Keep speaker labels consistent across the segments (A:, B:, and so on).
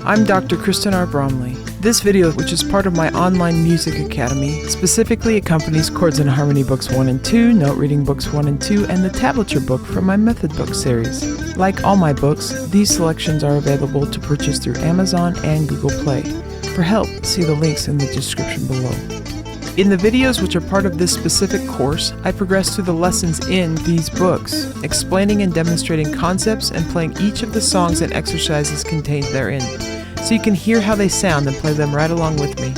A: I'm Dr. Kristen R. Bromley. This video, which is part of my online music academy, specifically accompanies Chords and Harmony Books 1 and 2, Note Reading Books 1 and 2, and the Tablature Book from my Method Book series. Like all my books, these selections are available to purchase through Amazon and Google Play. For help, see the links in the description below. In the videos which are part of this specific course, I progress through the lessons in these books, explaining and demonstrating concepts and playing each of the songs and exercises contained therein, so you can hear how they sound and play them right along with me.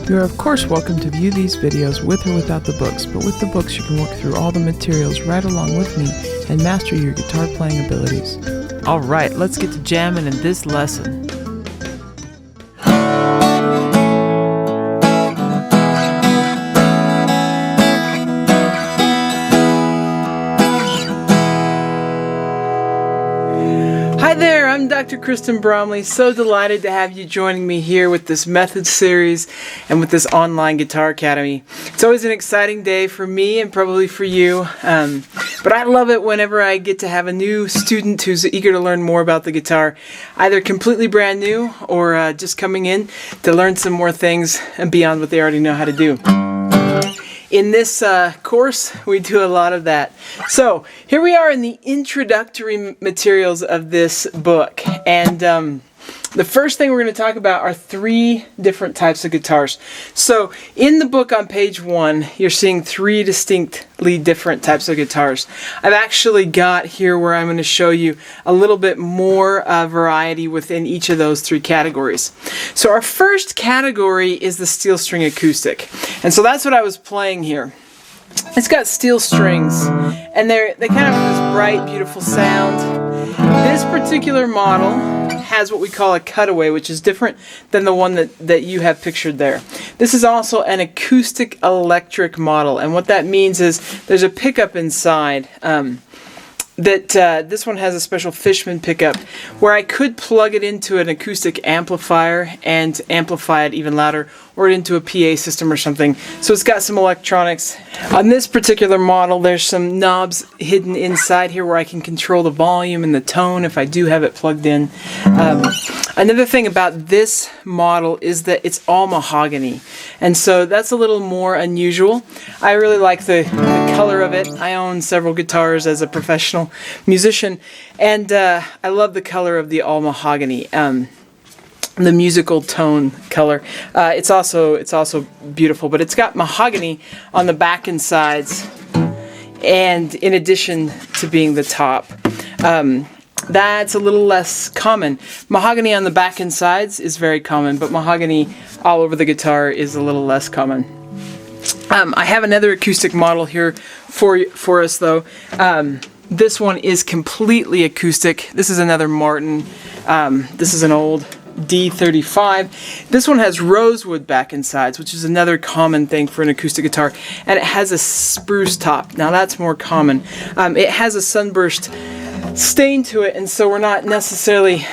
A: You are of course welcome to view these videos with or without the books, but with the books you can work through all the materials right along with me and master your guitar playing abilities. Alright, let's get to jamming in this lesson. Hi there, I'm Dr. Kristen Bromley. So delighted to have you joining me here with this method series and with this online guitar academy. It's always an exciting day for me and probably for you, but I love it whenever I get to have a new student who's eager to learn more about the guitar, either completely brand new or just coming in to learn some more things and beyond what they already know how to do. In this course, we do a lot of that. So here we are in the introductory materials of this book, and the first thing we're going to talk about are three different types of guitars. So in the book on page 1, you're seeing three distinctly different types of guitars. I've actually got here where I'm going to show you a little bit more variety within each of those three categories. So our first category is the steel string acoustic, and so that's what I was playing here. It's got steel strings, and they kind of have this bright, beautiful sound. This particular model has what we call a cutaway, which is different than the one that you have pictured there. This is also an acoustic electric model, and what that means is there's a pickup inside. This one has a special Fishman pickup where I could plug it into an acoustic amplifier and amplify it even louder, or into a PA system or something. So it's got some electronics. On this particular model, there's some knobs hidden inside here where I can control the volume and the tone if I do have it plugged in. Another thing about this model is that it's all mahogany, and so that's a little more unusual. I really like the color of it. I own several guitars as a professional musician, and I love the color of the all mahogany. The musical tone color. It's also beautiful, but it's got mahogany on the back and sides, and in addition to being the top. That's a little less common. Mahogany on the back and sides is very common, but mahogany all over the guitar is a little less common. I have another acoustic model here for us though. This one is completely acoustic. This is another Martin. This is an old D35. This one has rosewood back and sides, which is another common thing for an acoustic guitar, and it has a spruce top. Now that's more common. It has a sunburst stain to it, and so we're not necessarily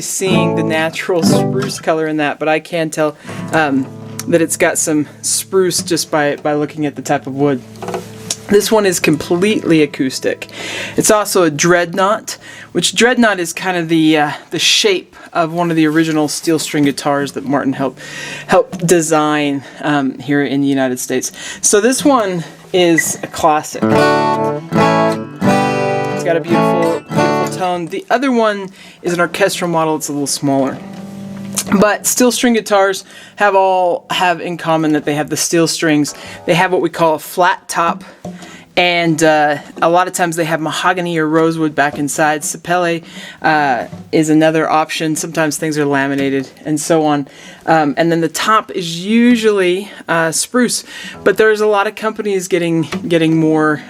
A: seeing the natural spruce color in that, but I can tell that it's got some spruce just by looking at the type of wood. This one is completely acoustic. It's also a dreadnought, which dreadnought is kind of the shape of one of the original steel string guitars that Martin helped design here in the United States. So this one is a classic. It's got a beautiful tone. The other one is an orchestral model. It's a little smaller. But steel string guitars have in common that they have the steel strings. They have what we call a flat top, and a lot of times they have mahogany or rosewood back and sides. Sapele is another option. Sometimes things are laminated and so on. And then the top is usually spruce, but there's a lot of companies getting more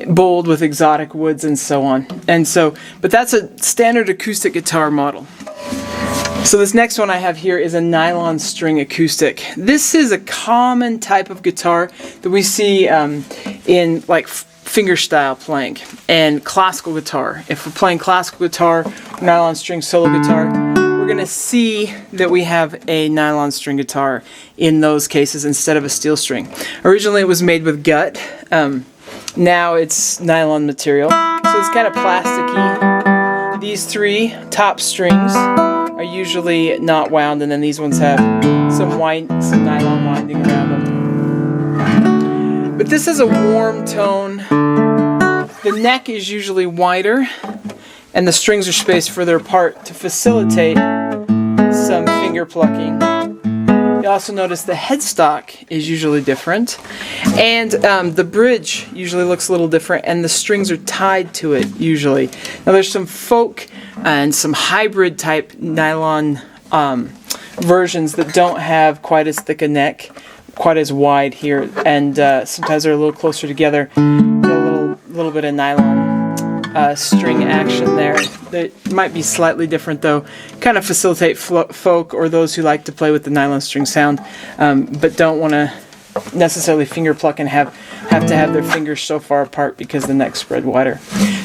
A: bold with exotic woods and so on. But that's a standard acoustic guitar model. So this next one I have here is a nylon string acoustic. This is a common type of guitar that we see in like fingerstyle playing and classical guitar. If we're playing classical guitar or nylon string solo guitar, we're going to see that we have a nylon string guitar in those cases instead of a steel string. Originally it was made with gut. Now it's nylon material, so it's kind of plasticky. These 3 top strings are usually not wound, and then these ones have some nylon winding around them. But this is a warm tone. The neck is usually wider, and the strings are spaced further apart to facilitate some finger plucking. You also notice the headstock is usually different, and the bridge usually looks a little different, and the strings are tied to it usually. Now there's some folk and some hybrid type nylon versions that don't have quite as thick a neck, quite as wide here, and sometimes they're a little closer together. A little bit of nylon string action there. It might be slightly different though. Kind of facilitate folk or those who like to play with the nylon string sound, but don't want to necessarily finger pluck and have to have their fingers so far apart because the neck's spread wider.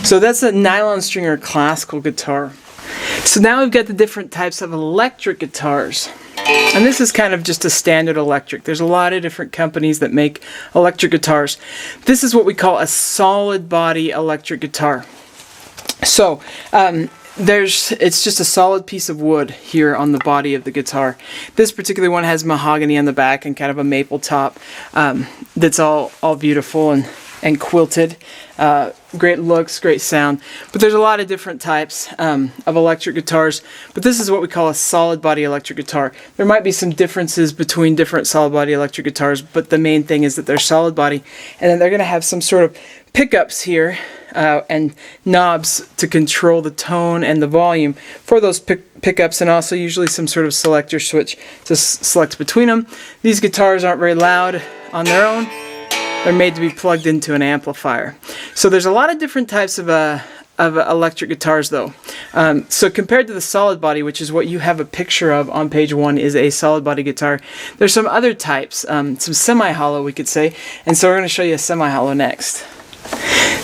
A: So that's a nylon string or classical guitar. So now we've got the different types of electric guitars. And this is kind of just a standard electric. There's a lot of different companies that make electric guitars. This is what we call a solid body electric guitar. So it's just a solid piece of wood here on the body of the guitar. This particular one has mahogany on the back and kind of a maple top that's all beautiful and quilted. Great looks, great sound. But there's a lot of different types of electric guitars. But this is what we call a solid body electric guitar. There might be some differences between different solid body electric guitars, but the main thing is that they're solid body, and then they're going to have some sort of pickups here and knobs to control the tone and the volume for those pickups, and also usually some sort of selector switch to select between them. These guitars aren't very loud on their own. They're made to be plugged into an amplifier. So there's a lot of different types of electric guitars though. So compared to the solid body, which is what you have a picture of on page 1 is a solid body guitar, there's some other types, some semi-hollow we could say, and so we're going to show you a semi-hollow next.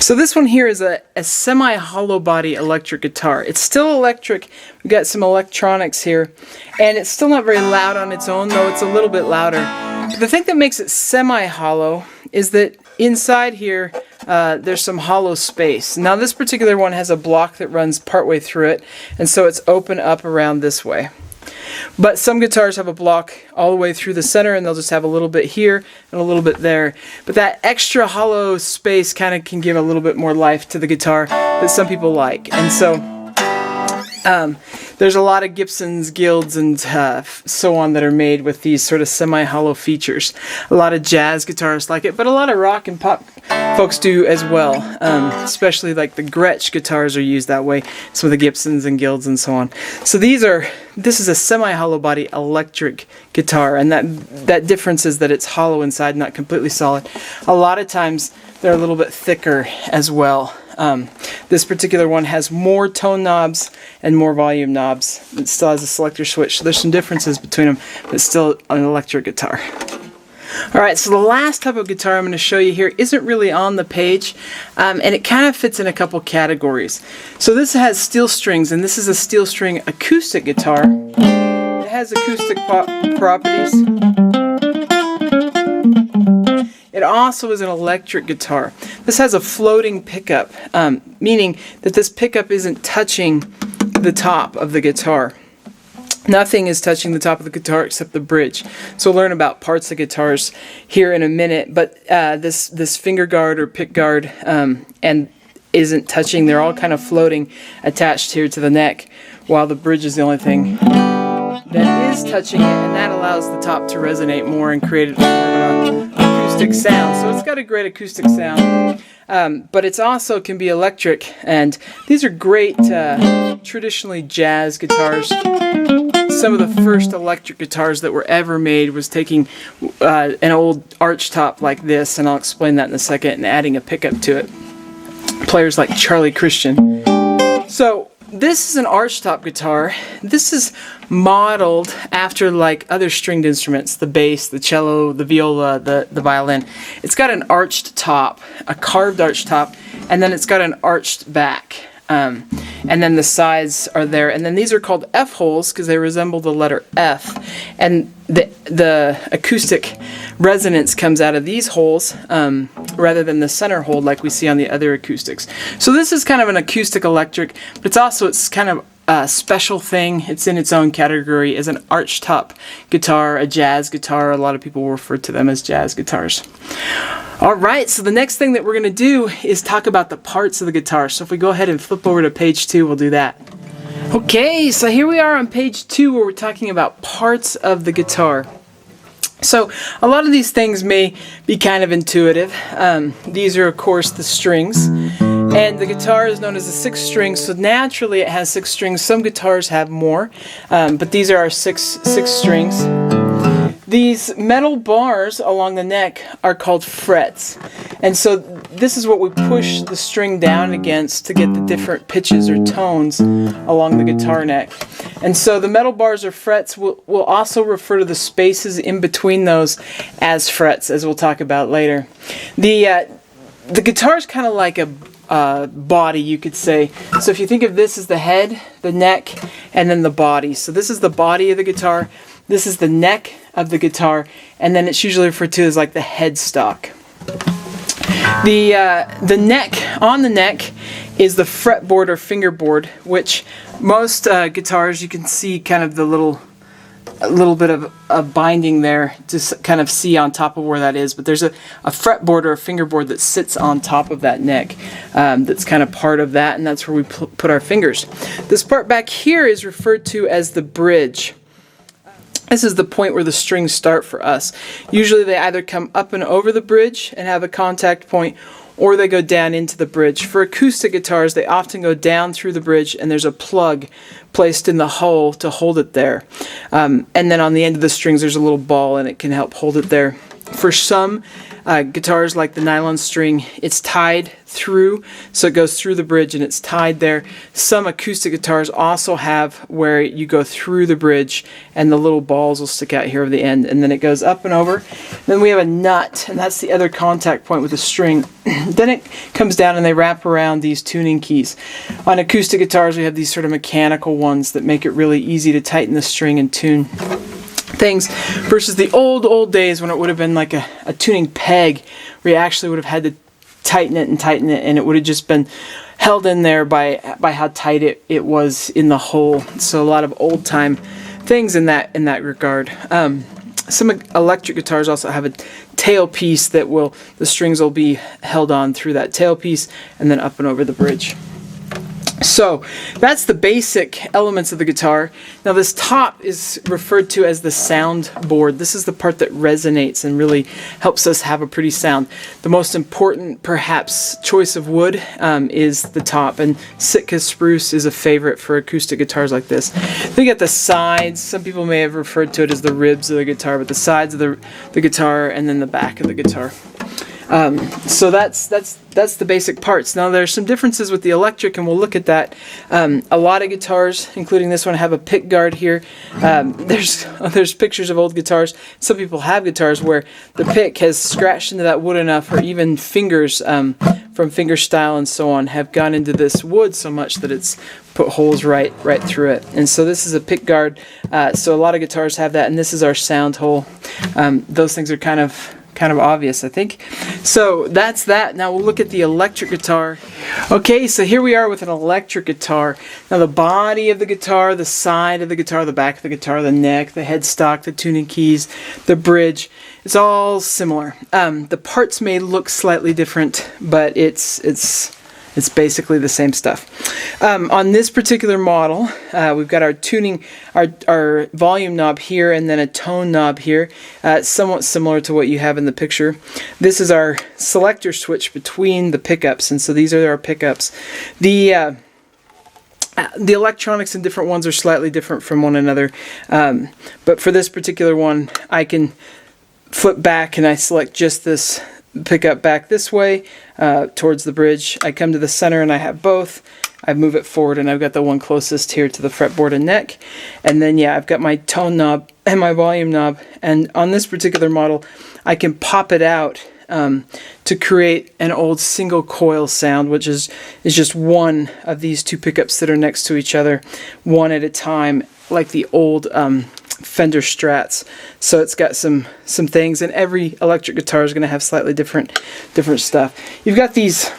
A: So this one here is a semi-hollow body electric guitar. It's still electric. We've got some electronics here, and it's still not very loud on its own, though it's a little bit louder. But the thing that makes it semi-hollow is that inside here there's some hollow space. Now this particular one has a block that runs partway through it, and so it's open up around this way. But some guitars have a block all the way through the center, and they'll just have a little bit here and a little bit there. But that extra hollow space kind of can give a little bit more life to the guitar that some people like. And so there's a lot of Gibsons, Guilds, and so on that are made with these sort of semi-hollow features. A lot of jazz guitarists like it, but a lot of rock and pop folks do as well. Especially like the Gretsch guitars are used that way. Some of the Gibsons and Guilds and so on. So this is a semi-hollow body electric guitar, and that difference is that it's hollow inside, not completely solid. A lot of times they're a little bit thicker as well. This particular one has more tone knobs and more volume knobs. It still has a selector switch, so there's some differences between them, but it's still an electric guitar. Alright, so the last type of guitar I'm going to show you here isn't really on the page, and it kind of fits in a couple categories. So this has steel strings, and this is a steel string acoustic guitar. It has acoustic properties. It also is an electric guitar. This has a floating pickup, meaning that this pickup isn't touching the top of the guitar. Nothing is touching the top of the guitar except the bridge. So we'll learn about parts of guitars here in a minute, but this finger guard or pick guard and isn't touching. They're all kind of floating attached here to the neck, while the bridge is the only thing that is touching it, and that allows the top to resonate more and create an acoustic sound. So it's got a great acoustic sound, but it's also can be electric, and these are great traditionally jazz guitars. Some of the first electric guitars that were ever made was taking an old arch top like this, and I'll explain that in a second, and adding a pickup to it. Players like Charlie Christian. So this is an archtop guitar. This is modeled after like other stringed instruments, the bass, the cello, the viola, the violin. It's got an arched top, a carved arched top, and then it's got an arched back. and then the sides are there, and then these are called F holes because they resemble the letter F, and the acoustic resonance comes out of these holes rather than the center hole like we see on the other acoustics. So this is kind of an acoustic electric, but it's kind of a special thing. It's in its own category as an archtop guitar, a jazz guitar. A lot of people refer to them as jazz guitars. Alright, so the next thing that we're going to do is talk about the parts of the guitar. So if we go ahead and flip over to page 2, we'll do that. Okay, so here we are on page 2 where we're talking about parts of the guitar. So a lot of these things may be kind of intuitive. These are of course the strings, and the guitar is known as a 6 string, so naturally it has 6 strings. Some guitars have more, but these are our six strings. These metal bars along the neck are called frets, and so this is what we push the string down against to get the different pitches or tones along the guitar neck. And so the metal bars or frets will also refer to the spaces in between those as frets, as we'll talk about later. The guitar is kind of like a body, you could say. So if you think of this as the head, the neck, and then the body. So this is the body of the guitar, this is the neck of the guitar, and then it's usually referred to as like the headstock. The neck, on the neck, is the fretboard or fingerboard, which most guitars you can see kind of the little bit of a binding there to kind of see on top of where that is, but there's a fretboard or a fingerboard that sits on top of that neck that's kind of part of that, and that's where we put our fingers. This part back here is referred to as the bridge. This is the point where the strings start for us. Usually they either come up and over the bridge and have a contact point, or they go down into the bridge. For acoustic guitars, they often go down through the bridge and there's a plug placed in the hole to hold it there. And then on the end of the strings there's a little ball and it can help hold it there. For some guitars like the nylon string, it's tied through, so it goes through the bridge and it's tied there. Some acoustic guitars also have where you go through the bridge and the little balls will stick out here over the end, and then it goes up and over. Then we have a nut, and that's the other contact point with the string. Then it comes down and they wrap around these tuning keys. On acoustic guitars we have these sort of mechanical ones that make it really easy to tighten the string and tune things, versus the old days when it would have been like a tuning peg where you actually would have had to tighten it, and it would have just been held in there by how tight it was in the hole. So a lot of old time things in that regard. Some electric guitars also have a tailpiece that the strings will be held on through that tailpiece and then up and over the bridge. So that's the basic elements of the guitar. Now this top is referred to as the sound board. This is the part that resonates and really helps us have a pretty sound. The most important, perhaps, choice of wood is the top, and Sitka spruce is a favorite for acoustic guitars like this. Then you got the sides. Some people may have referred to it as the ribs of the guitar, but the sides of the guitar and then the back of the guitar. So that's the basic parts. Now there's some differences with the electric, and we'll look at that. A lot of guitars, including this one, have a pick guard here. There's pictures of old guitars. Some people have guitars where the pick has scratched into that wood enough, or even fingers from finger style and so on have gone into this wood so much that it's put holes right through it. And so this is a pick guard. So a lot of guitars have that, and this is our sound hole. Those things are kind of obvious, I think. So that's that. Now we'll look at the electric guitar. Okay, so here we are with an electric guitar. Now the body of the guitar, the side of the guitar, the back of the guitar, the neck, the headstock, the tuning keys, the bridge, it's all similar. The parts may look slightly different, but it's basically the same stuff. On this particular model, we've got our tuning, our volume knob here, and then a tone knob here, somewhat similar to what you have in the picture. This is our selector switch between the pickups, and so these are our pickups. The electronics in different ones are slightly different from one another, but for this particular one, I can flip back and I select just this pickup back this way towards the bridge. I come to the center and I have both. I move it forward and I've got the one closest here to the fretboard and neck. And then I've got my tone knob and my volume knob. And on this particular model, I can pop it out to create an old single coil sound, which is just one of these two pickups that are next to each other, one at a time, like the old Fender Strats. So it's got some things, and every electric guitar is going to have slightly different stuff. You've got these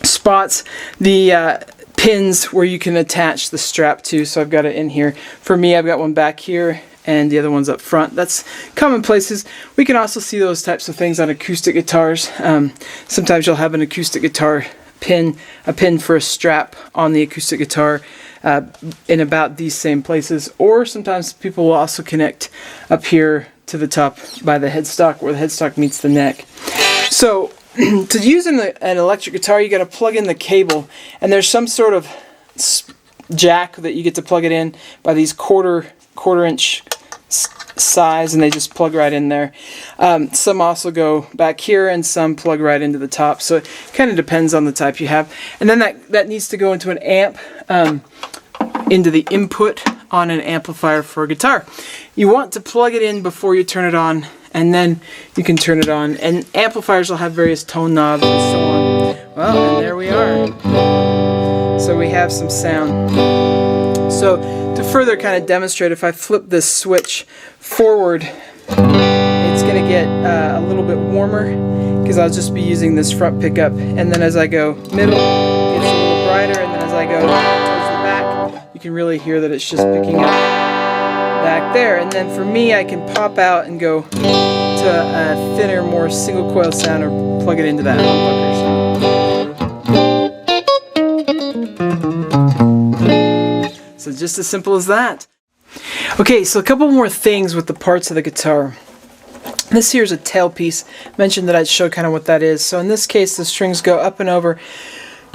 A: spots, the pins where you can attach the strap to, so I've got it in here. For me, I've got one back here and the other one's up front. That's common places. We can also see those types of things on acoustic guitars. Sometimes you'll have an acoustic guitar pin, a pin for a strap on the acoustic guitar in about these same places, or sometimes people will also connect up here to the top by the headstock, where the headstock meets the neck. So to use an electric guitar, you got to plug in the cable, and there's some sort of jack that you get to plug it in by these quarter inch size, and they just plug right in there. Some also go back here, and some plug right into the top, so it kind of depends on the type you have. And then that needs to go into an amp, into the input on an amplifier for a guitar. You want to plug it in before you turn it on, and then you can turn it on. And amplifiers will have various tone knobs and so on. Well, and there we are. So we have some sound. So to further kind of demonstrate, if I flip this switch forward, it's going to get a little bit warmer, because I'll just be using this front pickup. And then as I go middle, it gets a little brighter, and then as I go towards the back, you can really hear that it's just picking up back there. And then for me, I can pop out and go to a thinner, more single coil sound, or plug it into that humbucker. So just as simple as that. Okay, so a couple more things with the parts of the guitar. This here is a tailpiece. I mentioned that I'd show kind of what that is. So in this case, the strings go up and over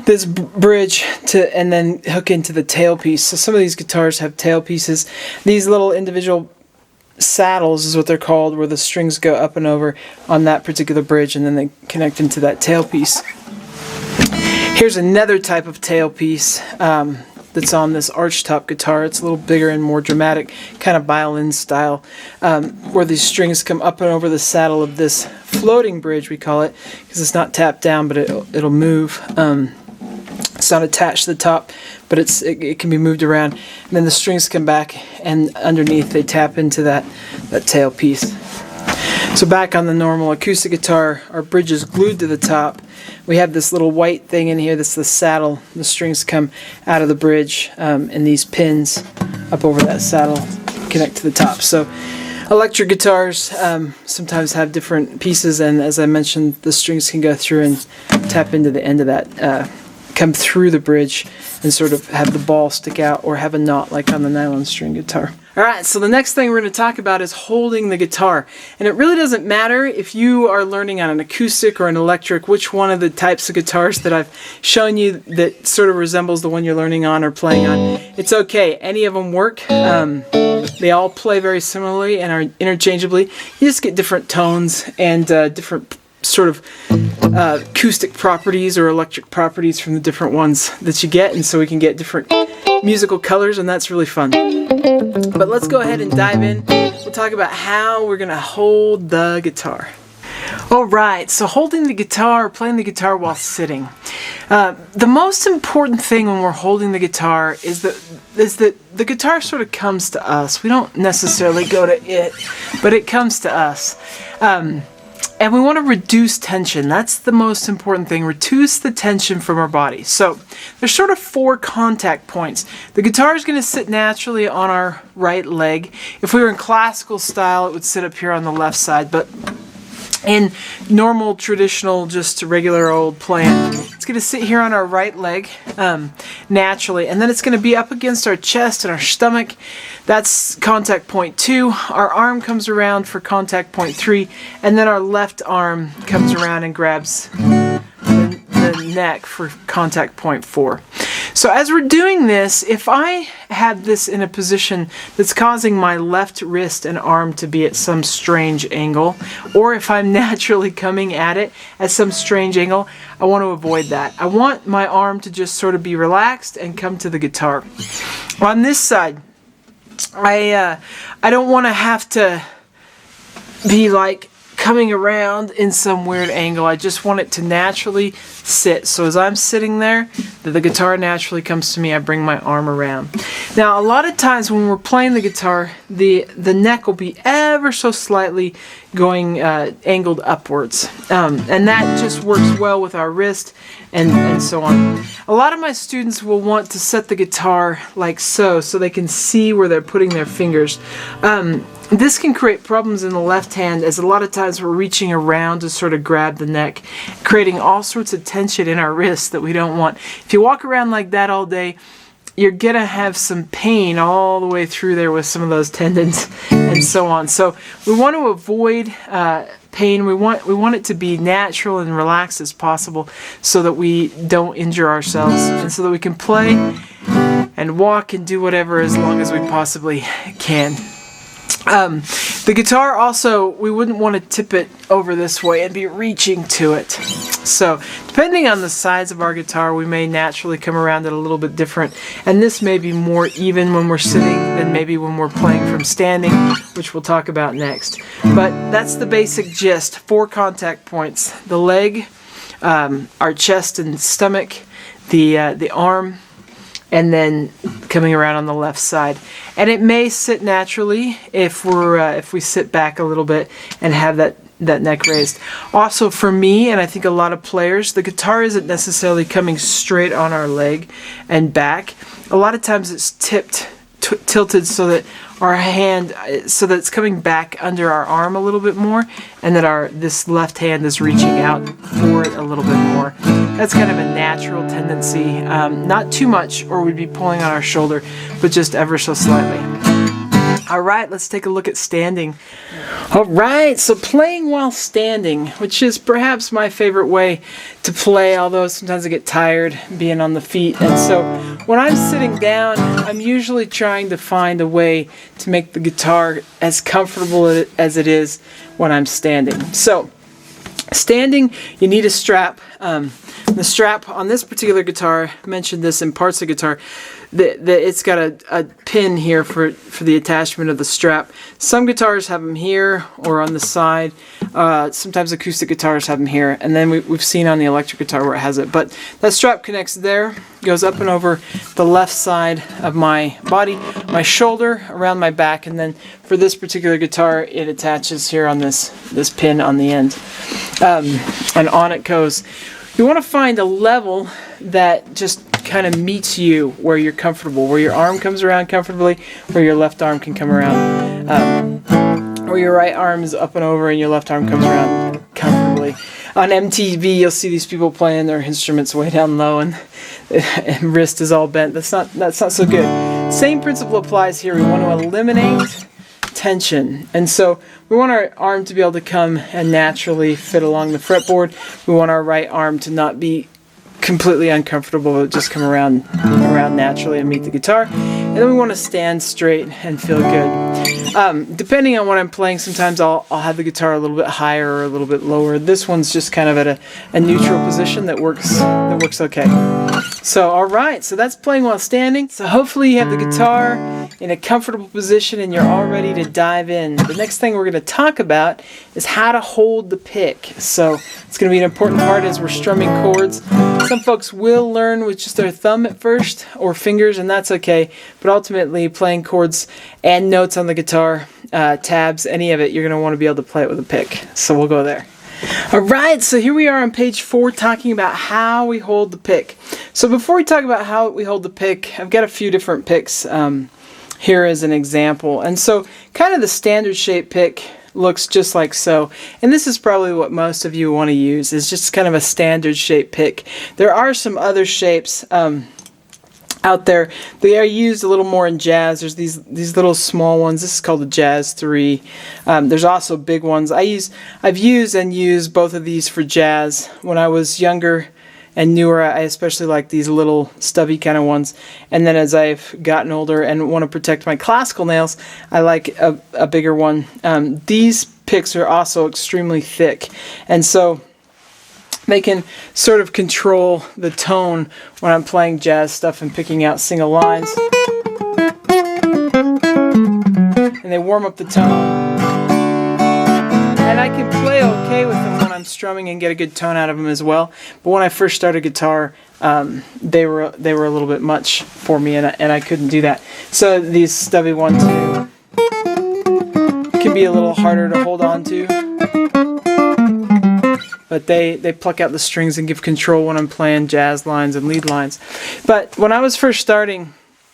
A: this bridge and then hook into the tailpiece. So some of these guitars have tailpieces. These little individual saddles is what they're called, where the strings go up and over on that particular bridge, and then they connect into that tailpiece. Here's another type of tailpiece that's on this archtop guitar. It's a little bigger and more dramatic, kind of violin style, where these strings come up and over the saddle of this floating bridge, we call it, because it's not tapped down, but it'll move. It's not attached to the top, but it can be moved around, and then the strings come back, and underneath they tap into that tailpiece. So back on the normal acoustic guitar, our bridge is glued to the top. We have this little white thing in here that's the saddle. The strings come out of the bridge, and these pins up over that saddle connect to the top. So electric guitars sometimes have different pieces, and as I mentioned, the strings can go through and tap into the end of that, come through the bridge and sort of have the ball stick out, or have a knot like on the nylon string guitar. Alright, so the next thing we're going to talk about is holding the guitar. And it really doesn't matter if you are learning on an acoustic or an electric, which one of the types of guitars that I've shown you that sort of resembles the one you're learning on or playing on. It's okay, any of them work. They all play very similarly and are interchangeably. You just get different tones and different sort of acoustic properties or electric properties from the different ones that you get, and so we can get different musical colors, and that's really fun. But let's go ahead and dive in. We'll talk about how we're going to hold the guitar. Alright, so holding the guitar, playing the guitar while sitting. The most important thing when we're holding the guitar is that the guitar sort of comes to us. We don't necessarily go to it, but it comes to us. And we want to reduce tension. That's the most important thing. Reduce the tension from our body. So there's sort of 4 contact points. The guitar is going to sit naturally on our right leg. If we were in classical style, it would sit up here on the left side. But in normal, traditional, just regular old playing, it's going to sit here on our right leg naturally. And then it's going to be up against our chest and our stomach. That's contact point 2. Our arm comes around for contact point 3. And then our left arm comes around and grabs the neck for contact point 4. So as we're doing this, if I have this in a position that's causing my left wrist and arm to be at some strange angle, or if I'm naturally coming at it at some strange angle, I want to avoid that. I want my arm to just sort of be relaxed and come to the guitar. On this side, I don't want to have to be like coming around in some weird angle. I just want it to naturally sit. So as I'm sitting there, the guitar naturally comes to me. I bring my arm around. Now, a lot of times when we're playing the guitar, the neck will be ever so slightly going angled upwards. And that just works well with our wrist and so on. A lot of my students will want to set the guitar like so they can see where they're putting their fingers. This can create problems in the left hand, as a lot of times we're reaching around to sort of grab the neck, creating all sorts of tension in our wrists that we don't want. If you walk around like that all day, you're going to have some pain all the way through there with some of those tendons and so on. So we want to avoid pain. We want it to be natural and relaxed as possible so that we don't injure ourselves and so that we can play and walk and do whatever as long as we possibly can. The guitar also, we wouldn't want to tip it over this way and be reaching to it. So depending on the size of our guitar, we may naturally come around it a little bit different. And this may be more even when we're sitting than maybe when we're playing from standing, which we'll talk about next. But that's the basic gist. 4 contact points: the leg, our chest and stomach, the arm, and then coming around on the left side. And it may sit naturally if we sit back a little bit and have that neck raised. Also for me, and I think a lot of players, the guitar isn't necessarily coming straight on our leg and back. A lot of times it's tilted so that our hand, so that it's coming back under our arm a little bit more, and that this left hand is reaching out for it a little bit more. That's kind of a natural tendency. Not too much, or we'd be pulling on our shoulder, but just ever so slightly. All right, let's take a look at standing. All right, so playing while standing, which is perhaps my favorite way to play, although sometimes I get tired being on the feet. And so when I'm sitting down, I'm usually trying to find a way to make the guitar as comfortable as it is when I'm standing. So standing, you need a strap. The strap on this particular guitar, I mentioned this in parts of the guitar, it's got a pin here for the attachment of the strap. Some guitars have them here or on the side. Sometimes acoustic guitars have them here, and then we've seen on the electric guitar where it has it. But that strap connects there, goes up and over the left side of my body, my shoulder, around my back, and then for this particular guitar, it attaches here on this pin on the end, and on it goes. You want to find a level that just kind of meets you where you're comfortable, where your arm comes around comfortably, where your left arm can come around, where your right arm is up and over and your left arm comes around comfortably. On MTV, you'll see these people playing their instruments way down low and wrist is all bent. That's not so good. Same principle applies here. We want to eliminate tension, and so we want our arm to be able to come and naturally fit along the fretboard. We want our right arm to not be completely uncomfortable, but just come around naturally and meet the guitar. And then we want to stand straight and feel good. Depending on what I'm playing, sometimes I'll have the guitar a little bit higher or a little bit lower. This one's just kind of at a neutral position that works okay. So all right, so that's playing while standing. So hopefully you have the guitar in a comfortable position and you're all ready to dive in. The next thing we're going to talk about is how to hold the pick. So it's going to be an important part as we're strumming chords. Some folks will learn with just their thumb at first or fingers, and that's okay. But ultimately, playing chords and notes on the guitar, tabs, any of it, you're going to want to be able to play it with a pick. So we'll go there. All right, so here we are on page 4 talking about how we hold the pick. So before we talk about how we hold the pick, I've got a few different picks here as an example. And so kind of the standard shape pick looks just like so. And this is probably what most of you want to use, is just kind of a standard shape pick. There are some other shapes out there. They are used a little more in jazz. There's these little small ones. This is called a Jazz 3. There's also big ones. I've used and used both of these for jazz. When I was younger and newer, I especially like these little stubby kind of ones. And then as I've gotten older and want to protect my classical nails, I like a bigger one. These picks are also extremely thick, and so they can sort of control the tone when I'm playing jazz stuff and picking out single lines. And they warm up the tone. And I can play okay with them when I'm strumming and get a good tone out of them as well. But when I first started guitar, they were a little bit much for me, and I couldn't do that. So these stubby 1-2 can be a little harder to hold on to. But they pluck out the strings and give control when I'm playing jazz lines and lead lines. But when I was first starting,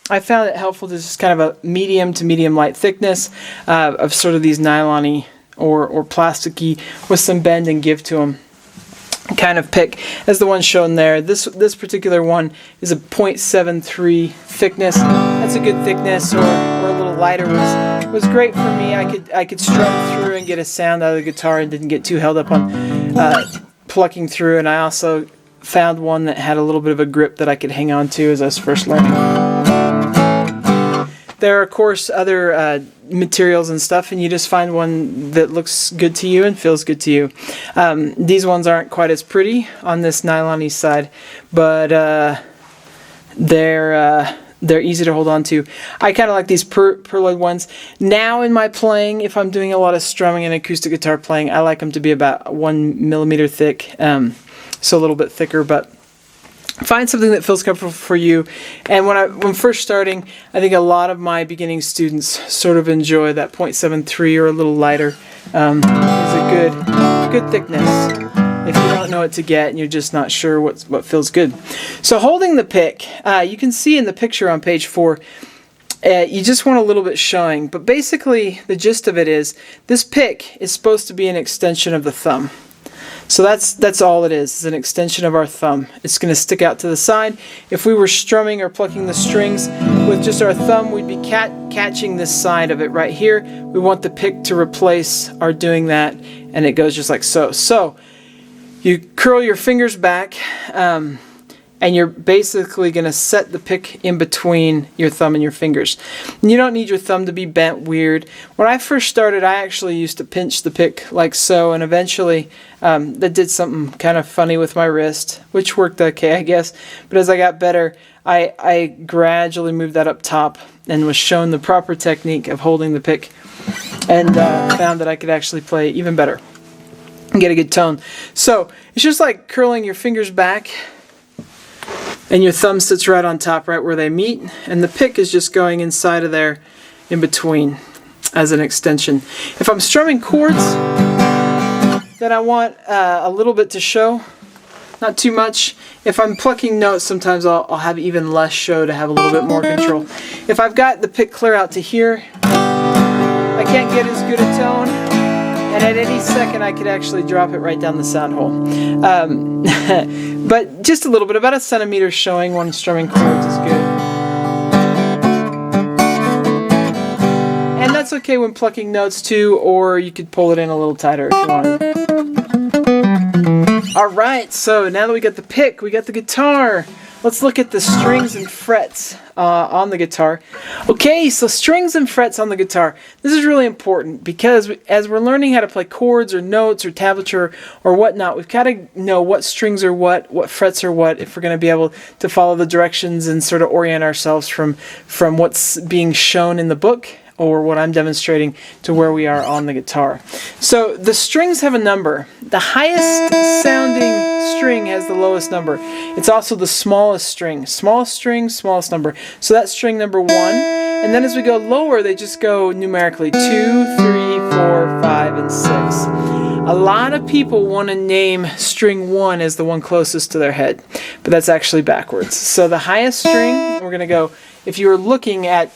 A: I found it helpful to just kind of a medium to medium light thickness of sort of these nylon-y or plasticky with some bend and give to them kind of pick, as the one shown there. This particular one is a 0.73 thickness. That's a good thickness, or a little lighter was great for me. I could strum through and get a sound out of the guitar and didn't get too held up on plucking through. And I also found one that had a little bit of a grip that I could hang on to as I was first learning. There are, of course, other materials and stuff, and you just find one that looks good to you and feels good to you. These ones aren't quite as pretty on this nylon-y side, but they're easy to hold on to. I kind of like these perloid ones. Now in my playing, if I'm doing a lot of strumming and acoustic guitar playing, I like them to be about 1 millimeter thick, so a little bit thicker, but find something that feels comfortable for you. And when first starting, I think a lot of my beginning students sort of enjoy that 0.73 or a little lighter. Is a good thickness if you don't know what to get and you're just not sure what feels good. So holding the pick, you can see in the picture on page 4, you just want a little bit showing. But basically, the gist of it is, this pick is supposed to be an extension of the thumb. So that's all it is an extension of our thumb. It's going to stick out to the side. If we were strumming or plucking the strings with just our thumb, we'd be catching this side of it right here. We want the pick to replace our doing that, and it goes just like so. So you curl your fingers back, and you're basically going to set the pick in between your thumb and your fingers. And you don't need your thumb to be bent weird. When I first started, I actually used to pinch the pick like so, and eventually that did something kind of funny with my wrist, which worked okay, I guess. But as I got better, I gradually moved that up top and was shown the proper technique of holding the pick, and found that I could actually play even better and get a good tone. So it's just like curling your fingers back, and your thumb sits right on top, right where they meet, and the pick is just going inside of there in between as an extension. If I'm strumming chords, then I want a little bit to show, not too much. If I'm plucking notes, sometimes I'll have even less show to have a little bit more control. If I've got the pick clear out to here, I can't get as good a tone, and at any second I could actually drop it right down the sound hole. But just a little bit, about a centimeter showing when strumming chords is good. And that's okay when plucking notes too, or you could pull it in a little tighter if you wanted. Alright, so now that we got the pick, we got the guitar. Let's look at the strings and frets on the guitar. Okay, so strings and frets on the guitar. This is really important because as we're learning how to play chords or notes or tablature or whatnot, we've got to know what strings are what frets are what, if we're going to be able to follow the directions and sort of orient ourselves from what's being shown in the book or what I'm demonstrating to where we are on the guitar. So the strings have a number. The highest sounding string has the lowest number. It's also the smallest string. Smallest string, smallest number. So that's string number 1. And then as we go lower, they just go numerically 2, 3, 4, 5, and 6. A lot of people want to name string 1 as the one closest to their head, but that's actually backwards. So the highest string, we're going to go, if you were looking at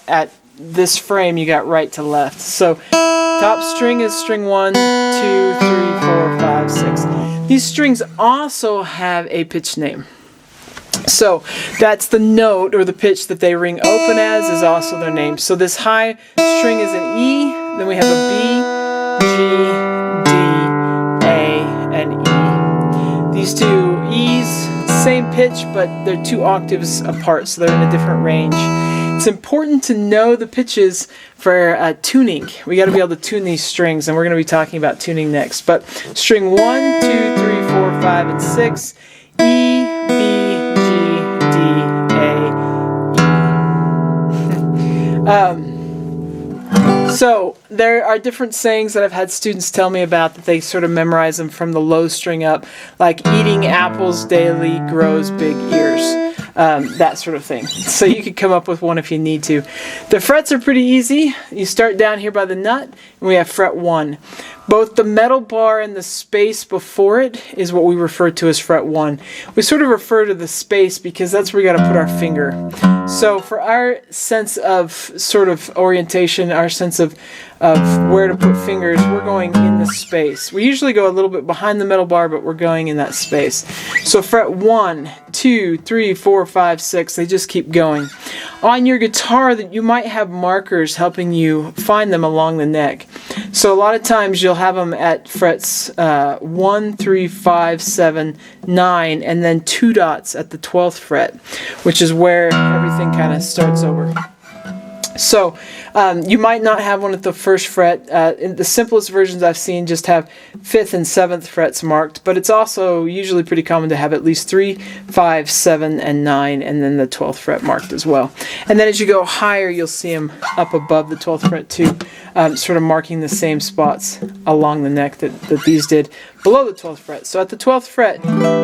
A: this frame, you got right to left. So top string is string 1, 2, 3, 4, 5, 6. These strings also have a pitch name. So that's the note or the pitch that they ring open as is also their name. So this high string is an E, then we have a B, G, D, A, and E. These two E's, same pitch, but they're 2 octaves apart, so they're in a different range. It's important to know the pitches for tuning. We got to be able to tune these strings, and we're going to be talking about tuning next. But string 1, 2, 3, 4, 5, and 6, E, B, G, D, A, E. So there are different sayings that I've had students tell me about that they sort of memorize them from the low string up, like eating apples daily grows big ears, that sort of thing. So you could come up with one if you need to. The frets are pretty easy. You start down here by the nut, and we have fret 1. Both the metal bar and the space before it is what we refer to as fret 1. We sort of refer to the space because that's where we got to put our finger. So for our sense of sort of orientation, our sense of where to put fingers, we're going in the space. We usually go a little bit behind the metal bar, but we're going in that space. So fret 1, 2, 3, 4, 5, 6, they just keep going. On your guitar, that you might have markers helping you find them along the neck. So a lot of times you'll have them at frets 1, 3, 5, 7, 9, and then 2 dots at the 12th fret, which is where everything kind of starts over. So you might not have one at the first fret. In the simplest versions I've seen just have 5th and 7th frets marked, but it's also usually pretty common to have at least 3, 5, 7, and 9, and then the 12th fret marked as well. And then as you go higher, you'll see them up above the 12th fret too, sort of marking the same spots along the neck that these did below the 12th fret. So at the 12th fret,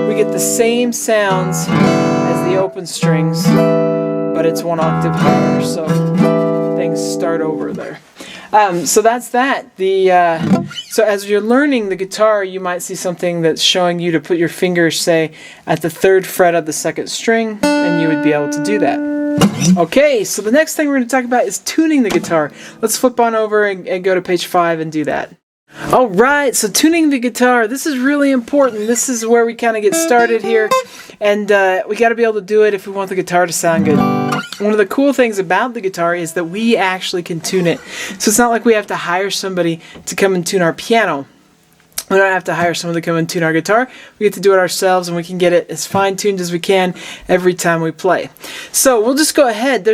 A: we get the same sounds as the open strings, but it's 1 octave higher, so things start over there. So that's that. So as you're learning the guitar, you might see something that's showing you to put your fingers, say, at the 3rd fret of the 2nd string, and you would be able to do that. Okay, so the next thing we're going to talk about is tuning the guitar. Let's flip on over and go to page 5 and do that. Alright, so tuning the guitar, this is really important. This is where we kind of get started here, and we got to be able to do it if we want the guitar to sound good. One of the cool things about the guitar is that we actually can tune it. So it's not like we have to hire somebody to come and tune our piano. We don't have to hire someone to come and tune our guitar. We get to do it ourselves, and we can get it as fine-tuned as we can every time we play. So we'll just go ahead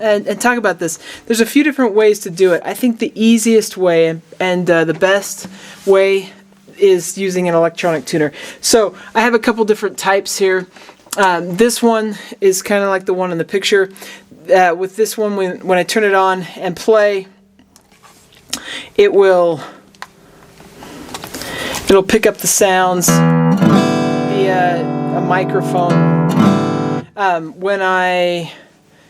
A: and talk about this. There's a few different ways to do it. I think the easiest way and the best way is using an electronic tuner. So I have a couple different types here. This one is kind of like the one in the picture. With this one, when I turn it on and play, it'll pick up the sounds via a microphone. When I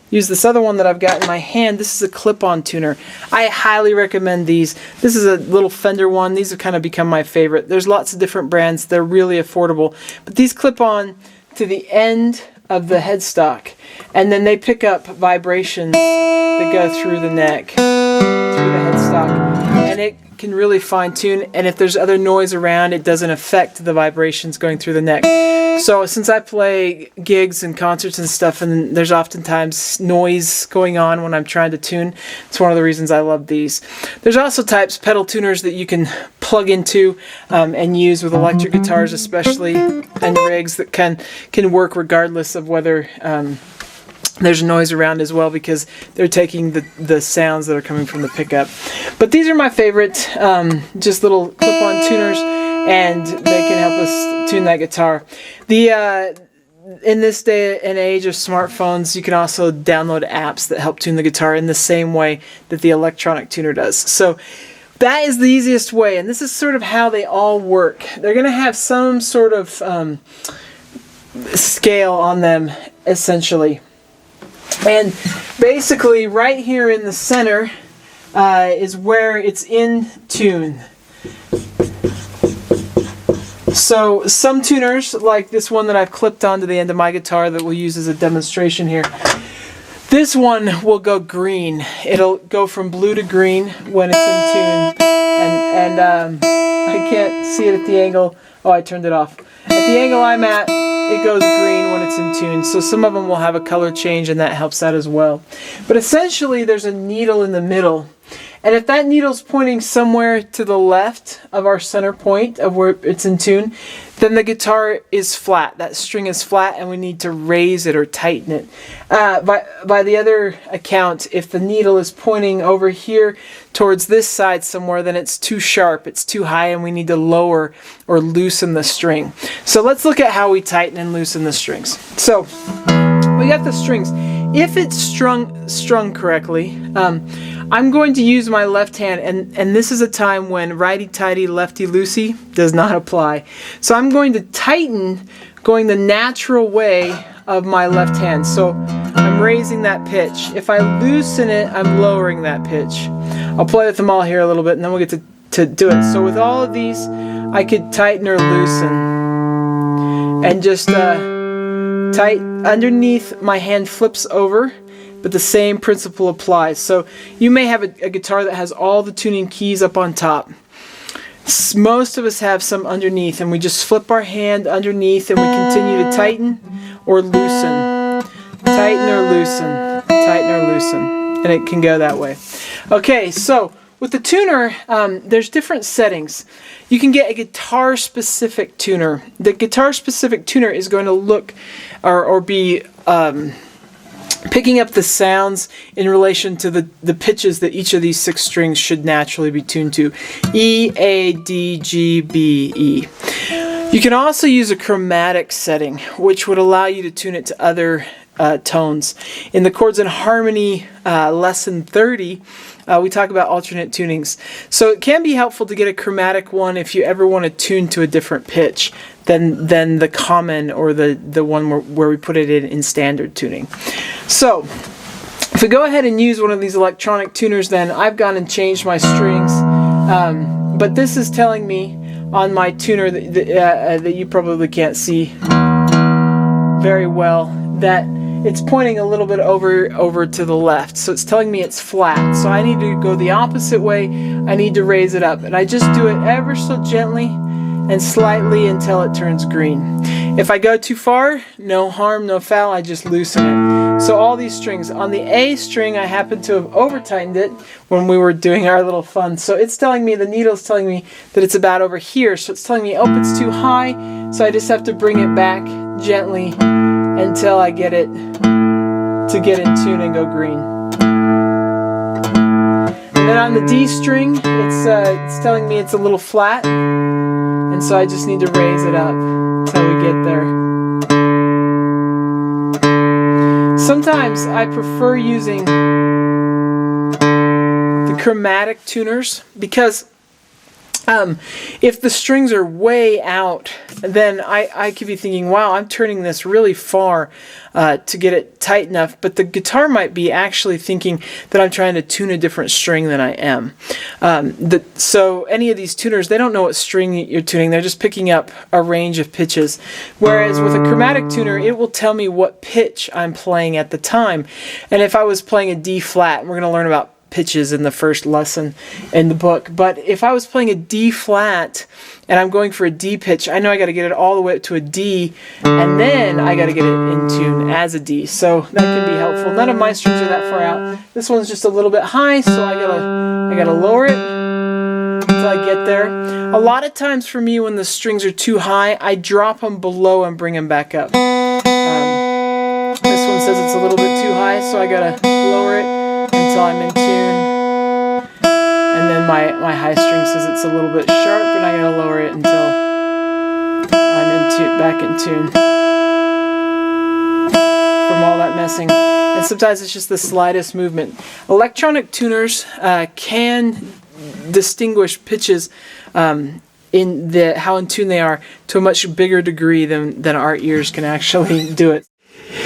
A: use this other one that I've got in my hand, this is a clip-on tuner. I highly recommend these. This is a little Fender one. These have kind of become my favorite. There's lots of different brands. They're really affordable. But these clip on to the end of the headstock, and then they pick up vibrations that go through the neck, through the headstock, and it can really fine-tune, and if there's other noise around, it doesn't affect the vibrations going through the neck. So since I play gigs and concerts and stuff, and there's oftentimes noise going on when I'm trying to tune, it's one of the reasons I love these. There's also pedal tuners that you can plug into and use with electric guitars especially, and rigs that can work regardless of whether there's noise around as well, because they're taking the sounds that are coming from the pickup. But these are my favorite, just little clip-on tuners, and they can help us tune that guitar. In this day and age of smartphones, you can also download apps that help tune the guitar in the same way that the electronic tuner does. So that is the easiest way, and this is sort of how they all work. They're going to have some sort of scale on them, essentially. And basically, right here in the center is where it's in tune. So some tuners, like this one that I've clipped onto the end of my guitar that we'll use as a demonstration here, this one will go green. It'll go from blue to green when it's in tune. And I can't see it at the angle. Oh, I turned it off. At the angle I'm at, it goes green when it's in tune. So some of them will have a color change, and that helps out as well. But essentially, there's a needle in the middle. And if that needle's pointing somewhere to the left of our center point of where it's in tune, then the guitar is flat. That string is flat, and we need to raise it or tighten it. By the other account, if the needle is pointing over here towards this side somewhere, then it's too sharp, it's too high, and we need to lower or loosen the string. So let's look at how we tighten and loosen the strings. So we got the strings. If it's strung correctly, I'm going to use my left hand, and this is a time when righty-tighty, lefty-loosey does not apply. So I'm going to tighten going the natural way of my left hand. So I'm raising that pitch. If I loosen it, I'm lowering that pitch. I'll play with them all here a little bit, and then we'll get to do it. So with all of these, I could tighten or loosen. And just tight underneath, my hand flips over, but the same principle applies. So you may have a guitar that has all the tuning keys up on top. Most of us have some underneath, and we just flip our hand underneath and we continue to tighten or loosen. Tighten or loosen. Tighten or loosen. And it can go that way. Okay, so with the tuner, there's different settings. You can get a guitar-specific tuner. The guitar-specific tuner is going to look or be picking up the sounds in relation to the pitches that each of these 6 strings should naturally be tuned to. E, A, D, G, B, E. You can also use a chromatic setting, which would allow you to tune it to other tones. In the Chords and Harmony lesson 30, we talk about alternate tunings. So it can be helpful to get a chromatic one if you ever want to tune to a different pitch than the common or the one where we put it in standard tuning. So if we go ahead and use one of these electronic tuners, then I've gone and changed my strings. But this is telling me on my tuner that you probably can't see very well that it's pointing a little bit over to the left. So it's telling me it's flat. So I need to go the opposite way. I need to raise it up. And I just do it ever so gently and slightly until it turns green. If I go too far, no harm, no foul, I just loosen it. So all these strings. On the A string, I happen to have over-tightened it when we were doing our little fun. So it's telling me, the needle's telling me that it's about over here. So it's telling me, oh, it's too high. So I just have to bring it back gently until I get it to get in tune and go green. And then on the D string, it's telling me it's a little flat, and so I just need to raise it up until we get there. Sometimes I prefer using the chromatic tuners because if the strings are way out, then I could be thinking, wow, I'm turning this really far to get it tight enough, but the guitar might be actually thinking that I'm trying to tune a different string than I am. So any of these tuners, they don't know what string you're tuning, they're just picking up a range of pitches. Whereas with a chromatic tuner, it will tell me what pitch I'm playing at the time. And if I was playing a D flat, and we're going to learn about pitches in the first lesson in the book, but if I was playing a D flat and I'm going for a D pitch, I know I got to get it all the way up to a D, and then I got to get it in tune as a D. So that can be helpful. None of my strings are that far out. This one's just a little bit high, so I gotta lower it until I get there. A lot of times for me, when the strings are too high, I drop them below and bring them back up. This one says it's a little bit too high, so I gotta lower it until I'm in tune. And then my high string says it's a little bit sharp, and I gotta lower it until I'm back in tune from all that messing. And sometimes it's just the slightest movement. Electronic tuners can distinguish pitches in how in tune they are to a much bigger degree than our ears can actually do it.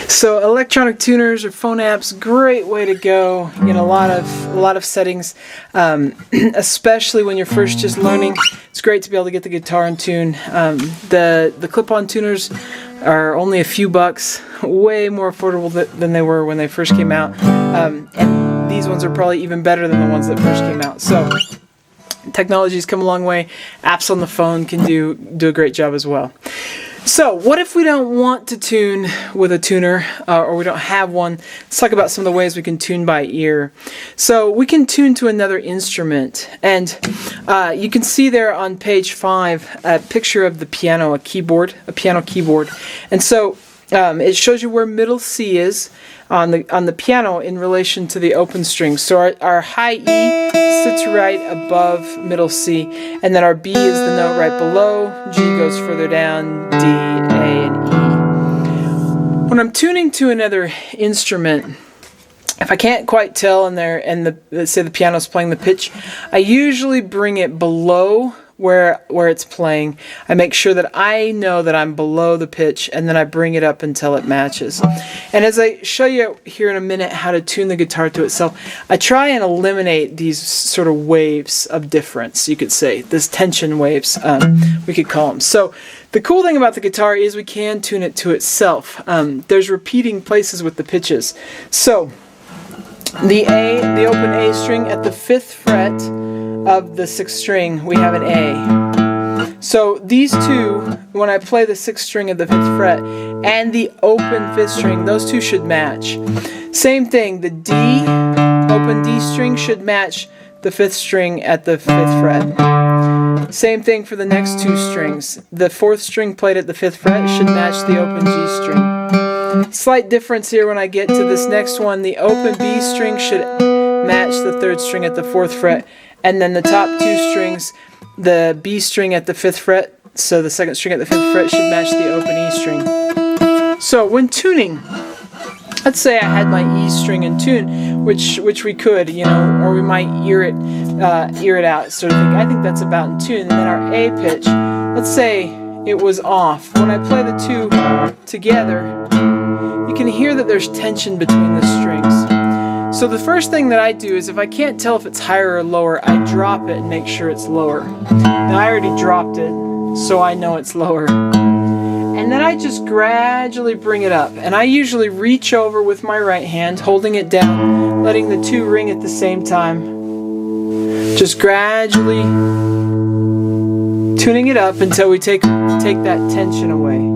A: So electronic tuners or phone apps, great way to go in a lot of settings, especially when you're first just learning. It's great to be able to get the guitar in tune. The clip-on tuners are only a few bucks, way more affordable than they were when they first came out, and these ones are probably even better than the ones that first came out. So technology's come a long way. Apps on the phone can do a great job as well. So what if we don't want to tune with a tuner or we don't have one? Let's talk about some of the ways we can tune by ear. So we can tune to another instrument, and you can see there on page 5 a picture of the piano, a piano keyboard. And so it shows you where middle C is on the piano in relation to the open strings. So our high E sits right above middle C, and then our B is the note right below, G goes further down, D, A, and E. When I'm tuning to another instrument, if I can't quite tell let's say the piano's playing the pitch, I usually bring it below where it's playing. I make sure that I know that I'm below the pitch, and then I bring it up until it matches. And as I show you here in a minute how to tune the guitar to itself, I try and eliminate these sort of waves of difference, you could say. These tension waves, we could call them. So the cool thing about the guitar is we can tune it to itself. There's repeating places with the pitches. So the open A string at the 5th fret of the 6th string, we have an A. So these two, when I play the 6th string of the 5th fret and the open 5th string, those two should match. Same thing, the D, open D string should match the 5th string at the 5th fret. Same thing for the next two strings. The 4th string played at the 5th fret should match the open G string. Slight difference here when I get to this next one. The open B string should match the 3rd string at the 4th fret, and then the top two strings, the B string at the 5th fret, so the 2nd string at the 5th fret should match the open E string. So when tuning, let's say I had my E string in tune, which we could, or we might ear it out, sort of thing. I think that's about in tune. And then our A pitch, let's say it was off. When I play the two together, you can hear that there's tension between the strings. So the first thing that I do is, if I can't tell if it's higher or lower, I drop it and make sure it's lower. Now I already dropped it, so I know it's lower. And then I just gradually bring it up. And I usually reach over with my right hand, holding it down, letting the two ring at the same time. Just gradually tuning it up until we take that tension away.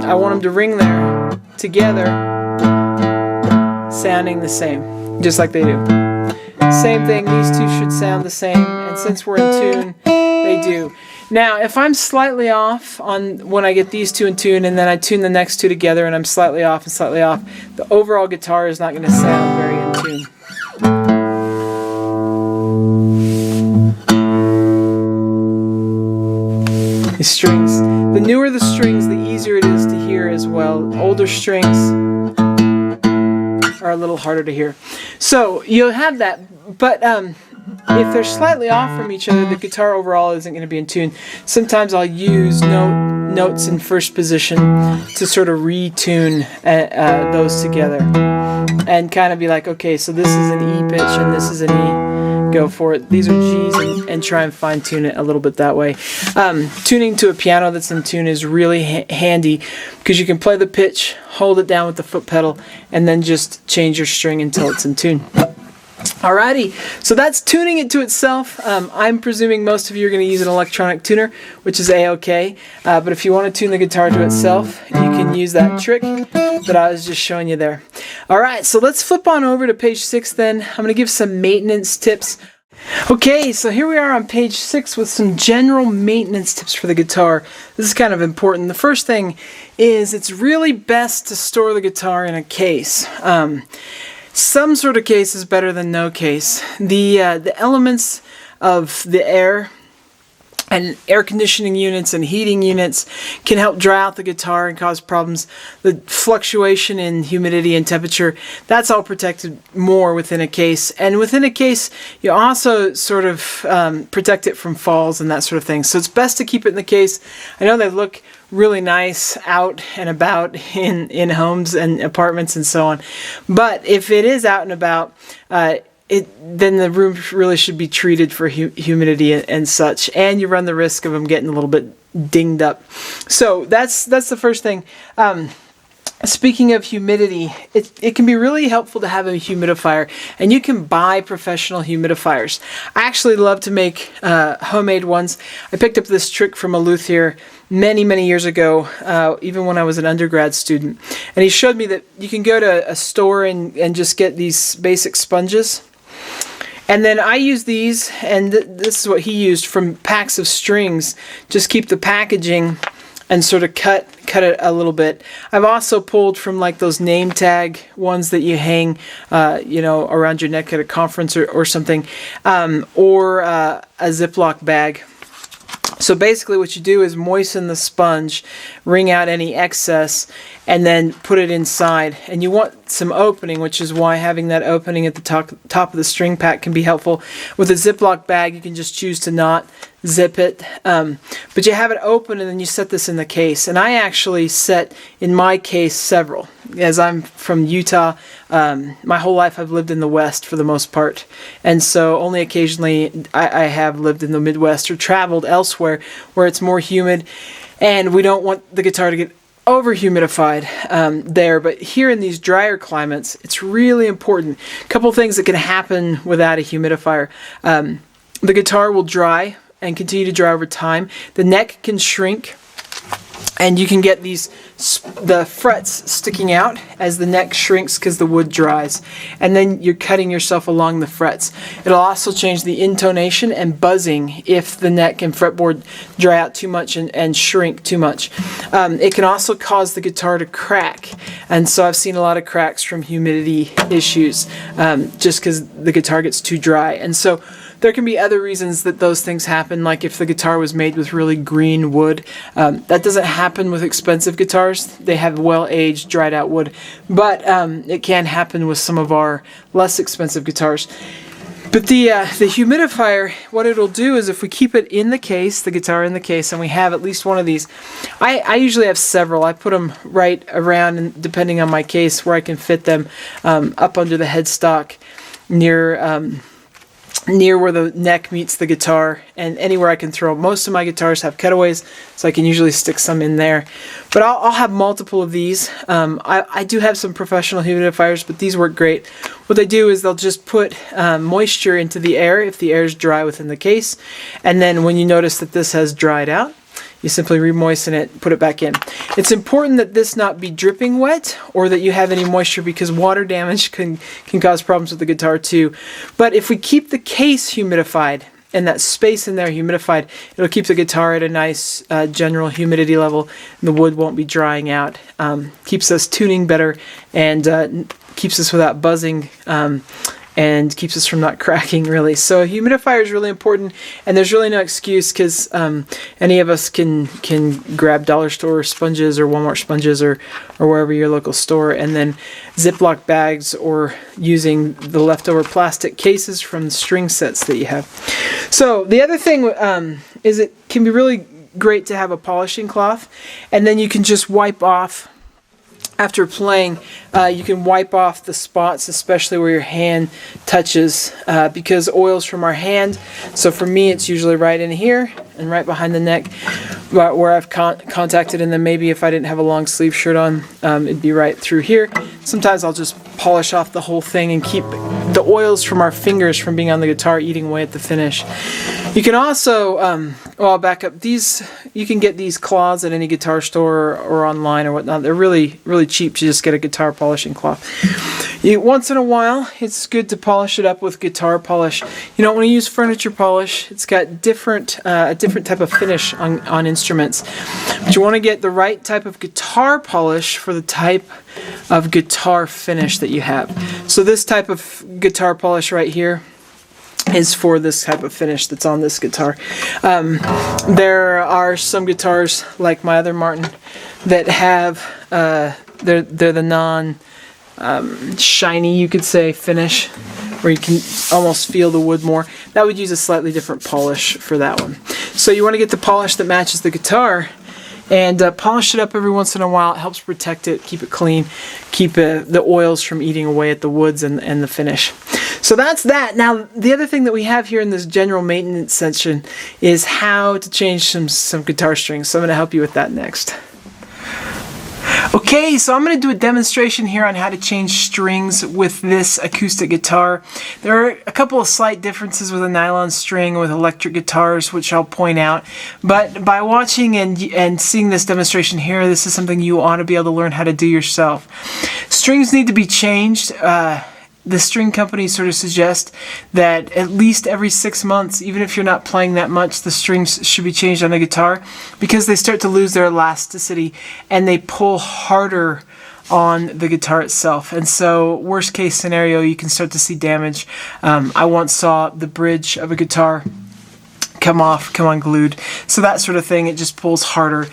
A: I want them to ring there together, sounding the same, just like they do. Same thing, these two should sound the same, and since we're in tune, they do. Now, if I'm slightly off on when I get these two in tune, and then I tune the next two together, and I'm slightly off, the overall guitar is not going to sound very in tune. These strings. The newer the strings, the easier it is to hear as well. Older strings are a little harder to hear. So you'll have that, but if they're slightly off from each other, the guitar overall isn't going to be in tune. Sometimes I'll use notes in first position to sort of retune those together and kind of be like, okay, so this is an E pitch and this is an E. Go for it. These are G's, and try and fine tune it a little bit that way. Tuning to a piano that's in tune is really handy because you can play the pitch, hold it down with the foot pedal, and then just change your string until it's in tune. Alrighty, so that's tuning it to itself. I'm presuming most of you are going to use an electronic tuner, which is A-OK. But if you want to tune the guitar to itself, you can use that trick that I was just showing you there. Alright, so let's flip on over to page 6 then. I'm going to give some maintenance tips. Okay, so here we are on page 6 with some general maintenance tips for the guitar. This is kind of important. The first thing is it's really best to store the guitar in a case. Some sort of case is better than no case. The elements of the air and air conditioning units and heating units can help dry out the guitar and cause problems. The fluctuation in humidity and temperature, that's all protected more within a case. And within a case, you also sort of protect it from falls and that sort of thing. So it's best to keep it in the case. I know they look really nice out and about in homes and apartments and so on. But if it is out and about, then the room really should be treated for humidity and such, and you run the risk of them getting a little bit dinged up. So that's the first thing. Speaking of humidity, it can be really helpful to have a humidifier, and you can buy professional humidifiers. I actually love to make homemade ones. I picked up this trick from a luthier many years ago, even when I was an undergrad student, and he showed me that you can go to a store and just get these basic sponges. And then I use these, and this is what he used, from packs of strings. Just keep the packaging and sort of cut it a little bit. I've also pulled from like those name tag ones that you hang, around your neck at a conference or something, or a Ziploc bag. So basically what you do is moisten the sponge, wring out any excess, and then put it inside. And you want some opening, which is why having that opening at the top of the string pack can be helpful. With a Ziploc bag, you can just choose to not zip it. But you have it open and then you set this in the case. And I actually set, in my case, several. As I'm from Utah, my whole life I've lived in the West for the most part. And so only occasionally I have lived in the Midwest or traveled elsewhere where it's more humid. And we don't want the guitar to get over humidified there, but here in these drier climates, it's really important. A couple things that can happen without a humidifier. The guitar will dry and continue to dry over time. The neck can shrink, and you can get the frets sticking out as the neck shrinks because the wood dries, and then you're cutting yourself along the frets. It'll also change the intonation and buzzing if the neck and fretboard dry out too much and shrink too much. It can also cause the guitar to crack, and so I've seen a lot of cracks from humidity issues just because the guitar gets too dry. And so there can be other reasons that those things happen, like if the guitar was made with really green wood. That doesn't happen with expensive guitars. They have well-aged, dried-out wood. But it can happen with some of our less expensive guitars. But the humidifier, what it'll do is if we keep it in the case, the guitar in the case, and we have at least one of these, I usually have several. I put them right around, and depending on my case, where I can fit them up under the headstock near where the neck meets the guitar, and anywhere I can throw. Most of my guitars have cutaways, so I can usually stick some in there. But I'll have multiple of these. I do have some professional humidifiers, but these work great. What they do is they'll just put moisture into the air if the air is dry within the case, and then when you notice that this has dried out, you simply re-moisten it, put it back in. It's important that this not be dripping wet or that you have any moisture, because water damage can cause problems with the guitar too. But if we keep the case humidified and that space in there humidified, it'll keep the guitar at a nice general humidity level, and the wood won't be drying out. Keeps us tuning better, and keeps us without buzzing, and keeps us from not cracking, really. So a humidifier is really important, and there's really no excuse, because any of us can grab dollar store sponges or Walmart sponges or wherever your local store, and then Ziploc bags, or using the leftover plastic cases from the string sets that you have. So the other thing is it can be really great to have a polishing cloth, and then you can just wipe off. After playing, you can wipe off the spots, especially where your hand touches, because oil's from our hand. So for me, it's usually right in here and right behind the neck where I've contacted, and then maybe if I didn't have a long sleeve shirt on, it'd be right through here. Sometimes I'll just polish off the whole thing and keep the oils from our fingers from being on the guitar eating away at the finish. You can also, I'll back up. You can get these cloths at any guitar store or online or whatnot. They're really, really cheap to just get a guitar polishing cloth. Once in a while, it's good to polish it up with guitar polish. You don't want to use furniture polish. It's got a different type of finish on instruments. But you want to get the right type of guitar polish for the type of guitar finish that you have. So this type of guitar polish right here is for this type of finish that's on this guitar. There are some guitars, like my other Martin, that have they're the non-shiny, you could say, finish, where you can almost feel the wood more. That would use a slightly different polish for that one. So you want to get the polish that matches the guitar, and polish it up every once in a while. It helps protect it, keep it clean, keep the oils from eating away at the woods and the finish. So that's that. Now, the other thing that we have here in this general maintenance section is how to change some guitar strings. So I'm going to help you with that next. Okay, so I'm going to do a demonstration here on how to change strings with this acoustic guitar. There are a couple of slight differences with a nylon string with electric guitars, which I'll point out. But by watching and seeing this demonstration here, this is something you ought to be able to learn how to do yourself. Strings need to be changed. The string companies sort of suggest that at least every 6 months, even if you're not playing that much, the strings should be changed on the guitar, because they start to lose their elasticity and they pull harder on the guitar itself. And so, worst case scenario, you can start to see damage. I once saw the bridge of a guitar come unglued. So that sort of thing, it just pulls harder.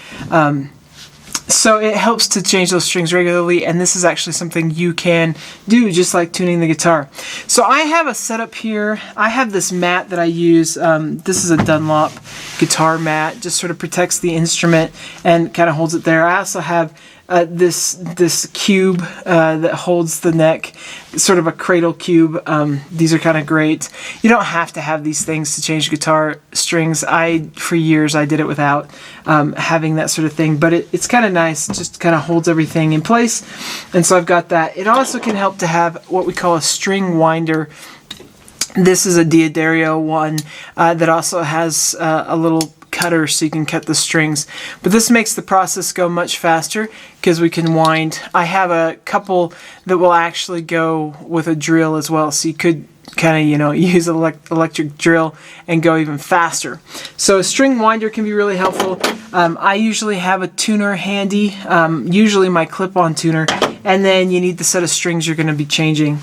A: So it helps to change those strings regularly, and this is actually something you can do just like tuning the guitar. So I have a setup here. I have this mat that I use. This is a Dunlop guitar mat, just sort of protects the instrument and kind of holds it there. I also have this cube that holds the neck, sort of a cradle cube. These are kind of great. You don't have to have these things to change guitar strings. For years I did it without having that sort of thing, but it's kind of nice. It just kind of holds everything in place, and so I've got that. It also can help to have what we call a string winder. This is a D'Addario one that also has a little cutter so you can cut the strings, but this makes the process go much faster because we can wind. I have a couple that will actually go with a drill as well, so you could kind of use an electric drill and go even faster. So a string winder can be really helpful. I usually have a tuner handy, usually my clip-on tuner, and then you need the set of strings you're going to be changing.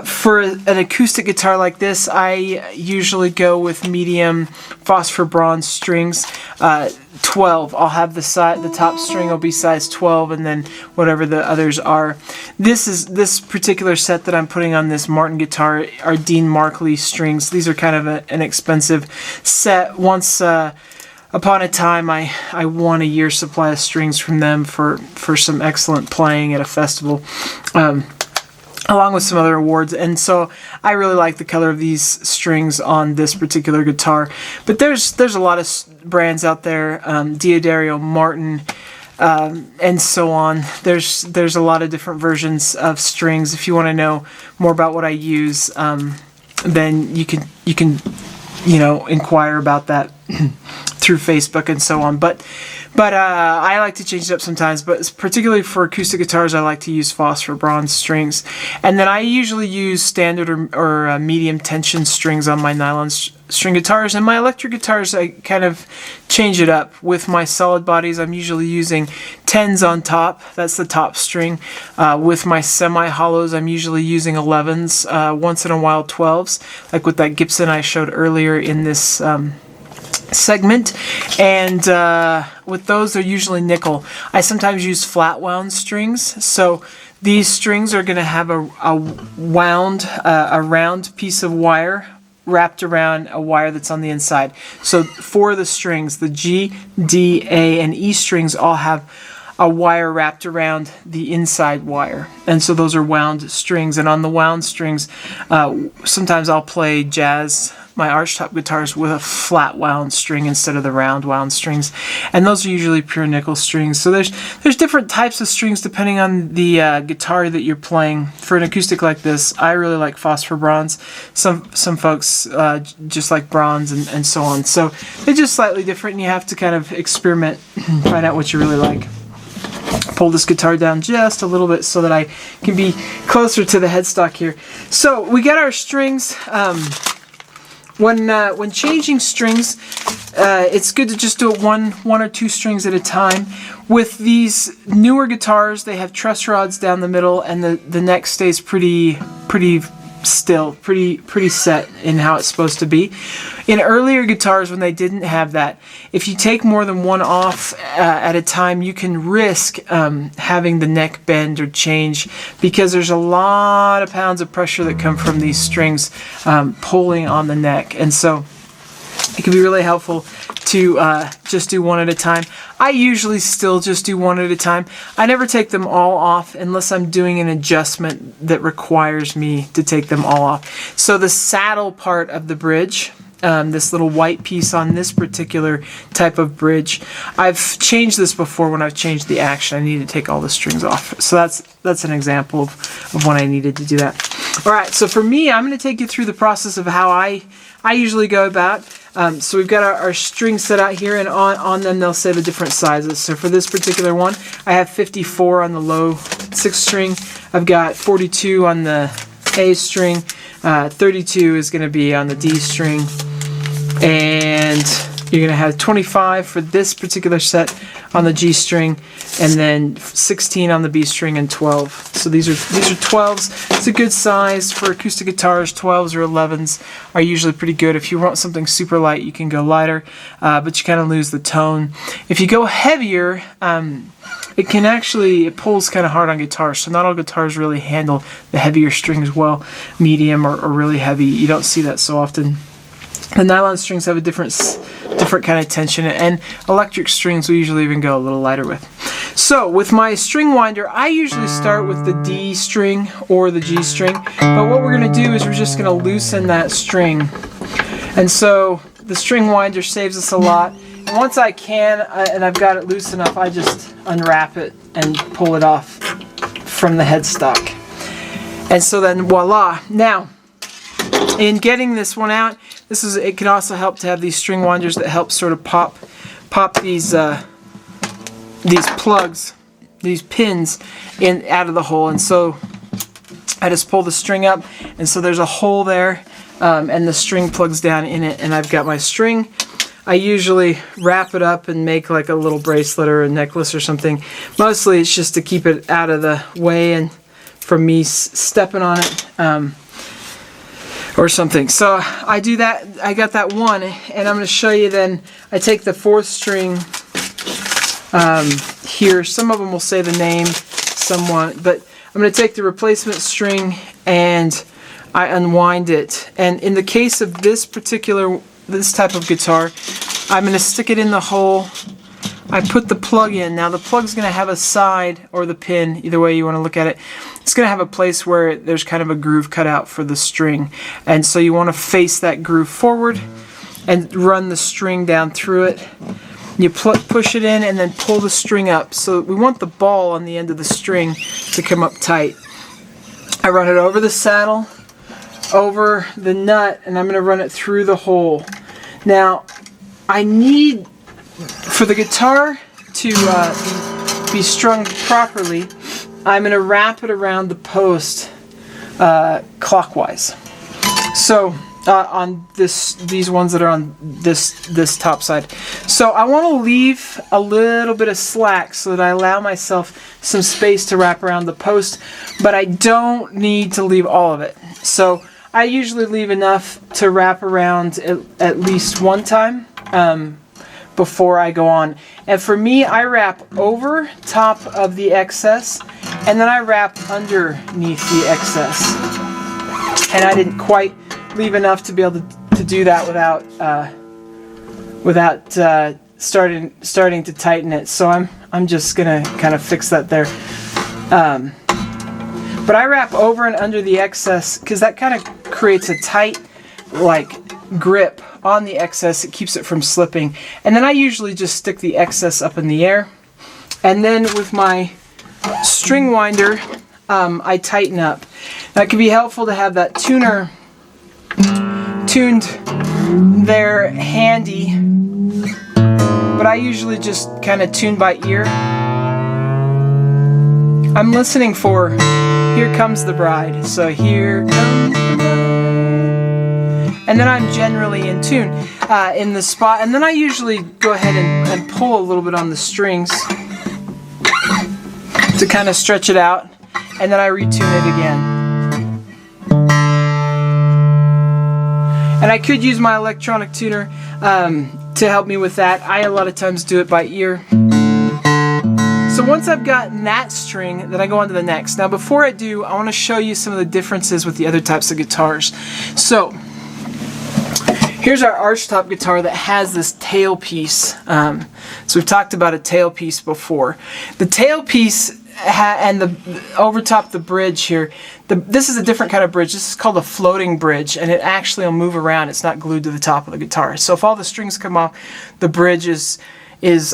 A: For an acoustic guitar like this, I usually go with medium phosphor bronze strings, 12. I'll have the top string will be size 12, and then whatever the others are. This particular set that I'm putting on this Martin guitar are Dean Markley strings. These are kind of an expensive set. Once upon a time, I won a year's supply of strings from them for some excellent playing at a festival, along with some other awards, and so I really like the color of these strings on this particular guitar. But there's a lot of brands out there, D'Addario, Martin, and so on. There's a lot of different versions of strings. If you want to know more about what I use, then you can inquire about that through Facebook and so on. But I like to change it up sometimes, but particularly for acoustic guitars, I like to use phosphor bronze strings. And then I usually use standard or medium tension strings on my nylon string guitars. And my electric guitars, I kind of change it up. With my solid bodies, I'm usually using 10s on top. That's the top string. With my semi-hollows, I'm usually using 11s. Once in a while, 12s, like with that Gibson I showed earlier in this segment, and with those they're usually nickel. I sometimes use flat wound strings, so these strings are going to have a round piece of wire wrapped around a wire that's on the inside. So for the strings, the G, D, A, and E strings all have a wire wrapped around the inside wire, and so those are wound strings. And on the wound strings, sometimes I'll play jazz, my archtop guitars, with a flat wound string instead of the round wound strings, and those are usually pure nickel strings. So there's different types of strings depending on the guitar that you're playing. For an acoustic like this, I really like phosphor bronze. Some folks just like bronze, and so on. So they're just slightly different, and you have to kind of experiment, find out what you really like. Pull this guitar down just a little bit so that I can be closer to the headstock here. So we got our strings. When changing strings, it's good to just do it one or two strings at a time. With these newer guitars, they have truss rods down the middle, and the neck stays pretty still, pretty set in how it's supposed to be. In earlier guitars, when they didn't have that, if you take more than one off at a time, you can risk having the neck bend or change, because there's a lot of pounds of pressure that come from these strings pulling on the neck, and so it can be really helpful to just do one at a time. I usually still just do one at a time. I never take them all off unless I'm doing an adjustment that requires me to take them all off. So the saddle part of the bridge, this little white piece on this particular type of bridge, I've changed this before when I've changed the action. I need to take all the strings off. So that's an example of when I needed to do that. All right, so for me, I'm going to take you through the process of how I usually go about. So we've got our strings set out here, and on them they'll say the different sizes. So for this particular one, I have 54 on the low 6th string. I've got 42 on the A string. 32 is going to be on the D string. And you're going to have 25 for this particular set on the G string, and then 16 on the B string, and 12. So these are 12s. It's a good size for acoustic guitars. 12s or 11s are usually pretty good. If you want something super light, you can go lighter, but you kind of lose the tone. If you go heavier, it pulls kind of hard on guitars, so not all guitars really handle the heavier strings well. Medium or really heavy, you don't see that so often. The nylon strings have a different kind of tension, and electric strings we usually even go a little lighter with. So with my string winder, I usually start with the D string or the G string, but what we're going to do is we're just going to loosen that string. And so the string winder saves us a lot. And once I can, and I've got it loose enough, I just unwrap it and pull it off from the headstock. And so then voila. Now, in getting this one out, it can also help to have these string winders that help sort of pop these plugs, these pins out of the hole. And so I just pull the string up, and so there's a hole there, and the string plugs down in it, and I've got my string. I usually wrap it up and make like a little bracelet or a necklace or something. Mostly it's just to keep it out of the way and from me stepping on it. Or something. So I do that. I got that one, and I'm going to show you then. I take the 4th string here. Some of them will say the name, some won't, but I'm going to take the replacement string and I unwind it. And in the case of this type of guitar, I'm going to stick it in the hole. I put the plug in. Now the plug's going to have a side, or the pin, either way you want to look at it. It's going to have a place where there's kind of a groove cut out for the string. And so you want to face that groove forward and run the string down through it. You push it in and then pull the string up. So we want the ball on the end of the string to come up tight. I run it over the saddle, over the nut, and I'm going to run it through the hole. Now, I need, for the guitar to be strung properly, I'm going to wrap it around the post clockwise. So on these ones that are on this top side. So I want to leave a little bit of slack so that I allow myself some space to wrap around the post, but I don't need to leave all of it. So I usually leave enough to wrap around at least one time before I go on. And for me, I wrap over top of the excess, and then I wrap underneath the excess. And I didn't quite leave enough to be able to do that without starting to tighten it. So I'm just gonna kind of fix that there. But I wrap over and under the excess because that kind of creates a tight grip on the excess. It keeps it from slipping. And then I usually just stick the excess up in the air. And then with my string winder, I tighten up. Now it can be helpful to have that tuner tuned there handy, but I usually just kind of tune by ear. I'm listening for "Here Comes the Bride," so here comes the bride, and then I'm generally in tune in the spot, and then I usually go ahead and pull a little bit on the strings to kind of stretch it out, and then I retune it again. And I could use my electronic tuner to help me with that. I a lot of times do it by ear. So once I've gotten that string, then I go on to the next. Now before I do, I want to show you some of the differences with the other types of guitars. So here's our archtop guitar that has this tailpiece. So we've talked about a tailpiece before. The tailpiece and over top the bridge here, this is a different kind of bridge. This is called a floating bridge, and it actually will move around. It's not glued to the top of the guitar. So if all the strings come off, the bridge is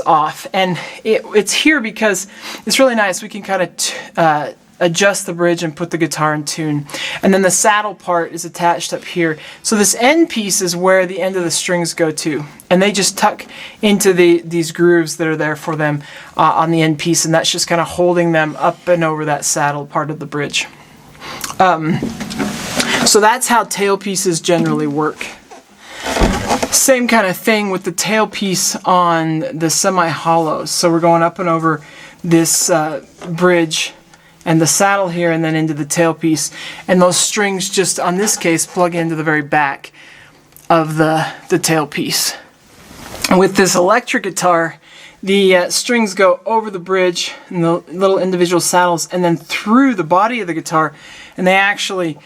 A: off. And it's here because it's really nice. We can kind of adjust the bridge and put the guitar in tune. And then the saddle part is attached up here. So this end piece is where the end of the strings go to. And they just tuck into these grooves that are there for them on the end piece. And that's just kind of holding them up and over that saddle part of the bridge. So that's how tailpieces generally work. Same kind of thing with the tailpiece on the semi-hollows. So we're going up and over this bridge and the saddle here and then into the tailpiece. And those strings just, on this case, plug into the very back of the tailpiece. And with this electric guitar, the strings go over the bridge and the little individual saddles and then through the body of the guitar, and they actually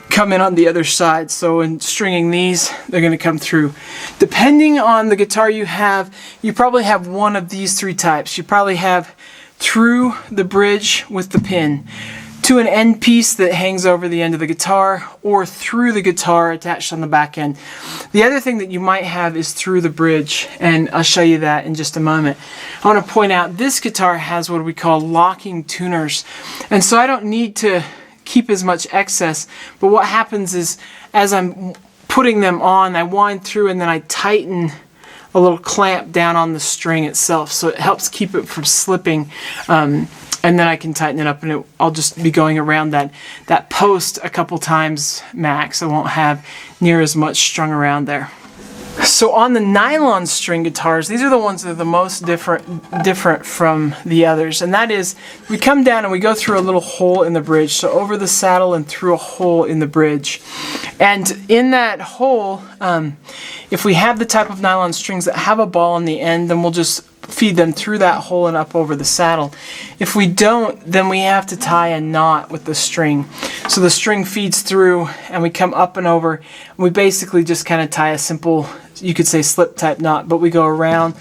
A: come in on the other side. So in stringing these, they're going to come through. Depending on the guitar you have, you probably have one of these three types. You probably have through the bridge with the pin, to an end piece that hangs over the end of the guitar, or through the guitar attached on the back end. The other thing that you might have is through the bridge, and I'll show you that in just a moment. I want to point out this guitar has what we call locking tuners, and so I don't need to keep as much excess, but what happens is as I'm putting them on, I wind through and then I tighten a little clamp down on the string itself, so it helps keep it from slipping. And then I can tighten it up, and I'll just be going around that post a couple times max. I won't have near as much strung around there. So on the nylon string guitars, these are the ones that are the most different from the others, and that is we come down and we go through a little hole in the bridge, so over the saddle and through a hole in the bridge. And in that hole, if we have the type of nylon strings that have a ball on the end, then we'll just feed them through that hole and up over the saddle. If we don't, then we have to tie a knot with the string. So the string feeds through and we come up and over, and we basically just kind of tie a simple, you could say, slip type knot, but we go around,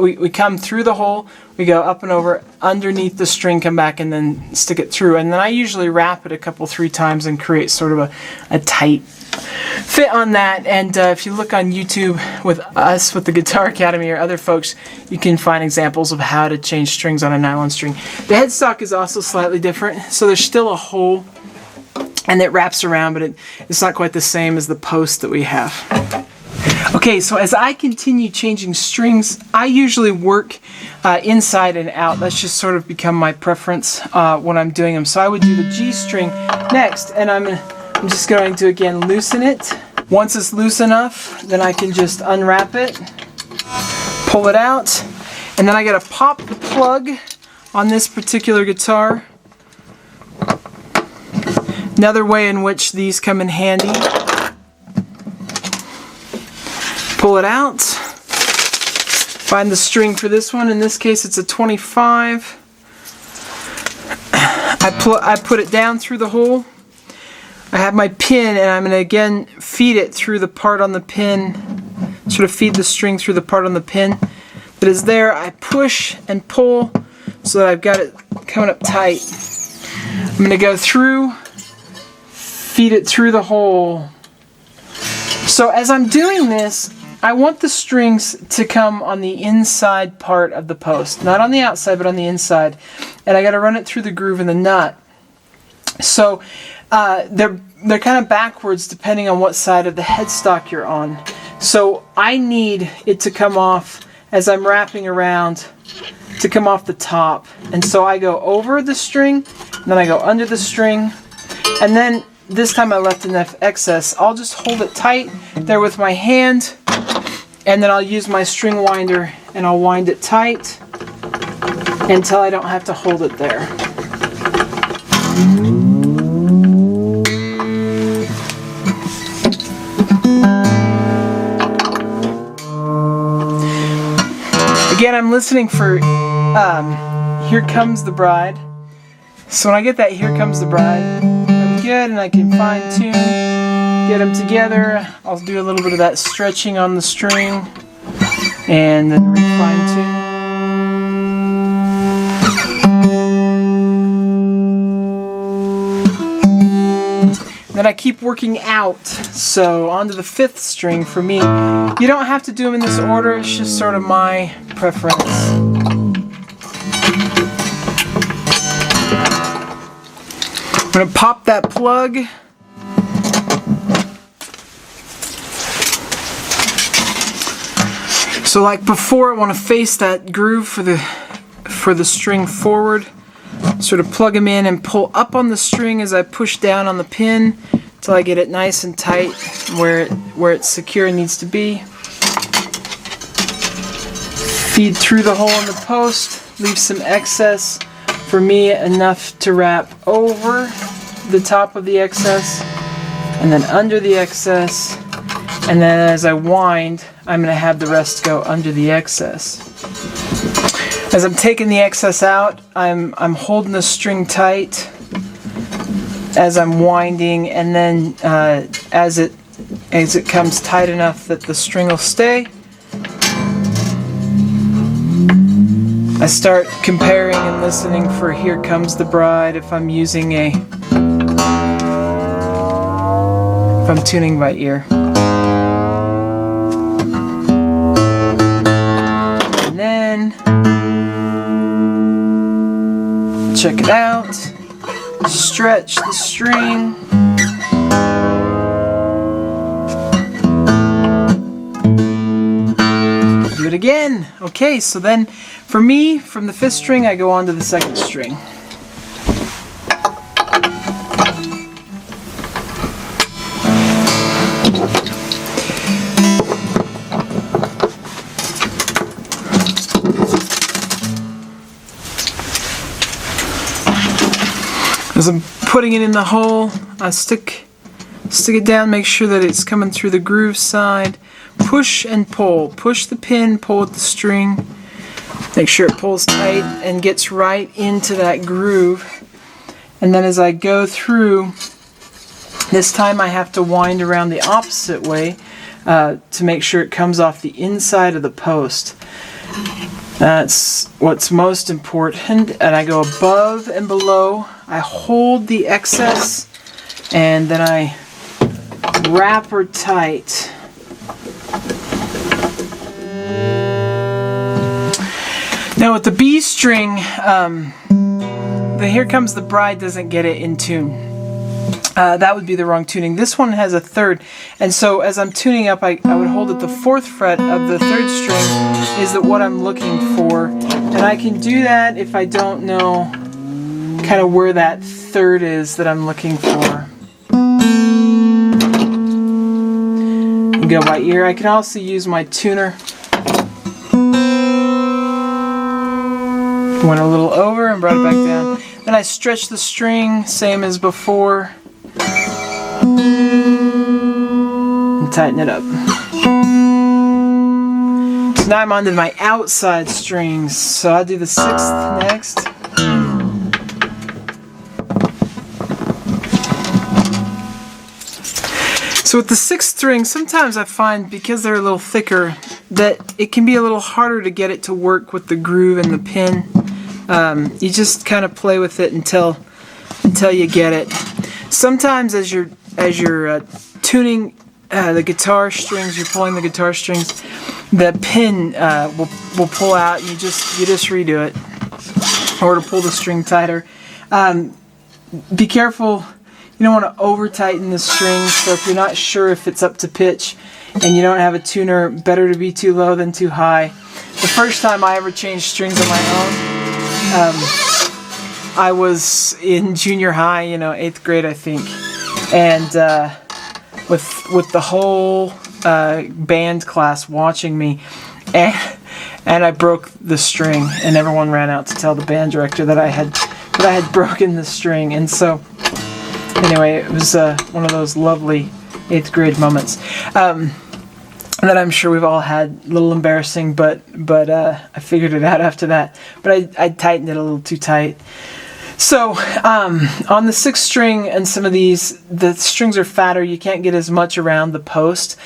A: we come through the hole, we go up and over, underneath the string, come back and then stick it through. And then I usually wrap it a couple, 3 times and create sort of a tight fit on that. And if you look on YouTube with us, with the Guitar Academy or other folks, you can find examples of how to change strings on a nylon string. The headstock is also slightly different, so there's still a hole and it wraps around, but it's not quite the same as the post that we have. Okay, so as I continue changing strings, I usually work inside and out. That's just sort of become my preference when I'm doing them. So I would do the G string next, and I'm just going to again loosen it. Once it's loose enough, then I can just unwrap it, pull it out, and then I gotta pop the plug on this particular guitar. Another way in which these come in handy. Pull it out, find the string for this one. In this case it's a 25. I put it down through the hole. I have my pin, and I'm going to again feed it through the part on the pin, sort of feed the string through the part on the pin that is there. I push and pull so that I've got it coming up tight. I'm going to go through, feed it through the hole. So as I'm doing this, I want the strings to come on the inside part of the post, not on the outside, but on the inside. And I got to run it through the groove in the nut. So they're kind of backwards depending on what side of the headstock you're on. So I need it to come off as I'm wrapping around, to come off the top. And so I go over the string, and then I go under the string, and then this time I left enough excess. I'll just hold it tight there with my hand, and then I'll use my string winder and I'll wind it tight until I don't have to hold it there. Again, I'm listening for Here Comes the Bride. So when I get that Here Comes the Bride, I'm good and I can fine tune, get them together. I'll do a little bit of that stretching on the string and then fine tune. Then I keep working out, so onto the 5th string for me. You don't have to do them in this order, it's just sort of my preference. I'm going to pop that plug. So like before, I want to face that groove for the string forward. Sort of plug them in and pull up on the string as I push down on the pin, till I get it nice and tight where it's secure and needs to be. Feed through the hole in the post, leave some excess. For me, enough to wrap over the top of the excess and then under the excess, and then as I wind, I'm going to have the rest go under the excess. As I'm taking the excess out, I'm holding the string tight as I'm winding, and then as it comes tight enough that the string will stay, I start comparing and listening for Here Comes the Bride if I'm using if I'm tuning by ear. And then check it out. Stretch the string. Do it again. Okay, so then for me, from the 5th string, I go on to the 2nd string. As I'm putting it in the hole, I stick it down, make sure that it's coming through the groove side. Push and pull. Push the pin, pull at the string. Make sure it pulls tight and gets right into that groove. And then as I go through, this time I have to wind around the opposite way to make sure it comes off the inside of the post. That's what's most important. And I go above and below. I hold the excess and then I wrap her tight. Now with the B string, the Here Comes the Bride doesn't get it in tune. That would be the wrong tuning. This one has a 3rd, and so as I'm tuning up, I would hold at the 4th fret of the 3rd string is what I'm looking for, and I can do that if I don't know kind of where that 3rd is that I'm looking for. And go by ear. I can also use my tuner. Went a little over and brought it back down. Then I stretch the string, same as before, and tighten it up. So now I'm on to my outside strings. So I'll do the 6th next. So with the 6th string, sometimes I find, because they're a little thicker, that it can be a little harder to get it to work with the groove and the pin. You just kind of play with it until you get it. Sometimes as you're tuning the guitar strings, you're pulling the guitar strings, the pin will pull out, and you just redo it, or to pull the string tighter. Be careful. You don't want to over tighten the strings, so if you're not sure if it's up to pitch and you don't have a tuner, better to be too low than too high. The first time I ever changed strings on my own, I was in junior high, 8th grade I think, and with the whole band class watching me, and I broke the string, and everyone ran out to tell the band director that I had broken the string, and so anyway, it was one of those lovely 8th grade moments that I'm sure we've all had. A little embarrassing, but I figured it out after that. But I tightened it a little too tight. So on the 6th string and some of these, the strings are fatter. You can't get as much around the post.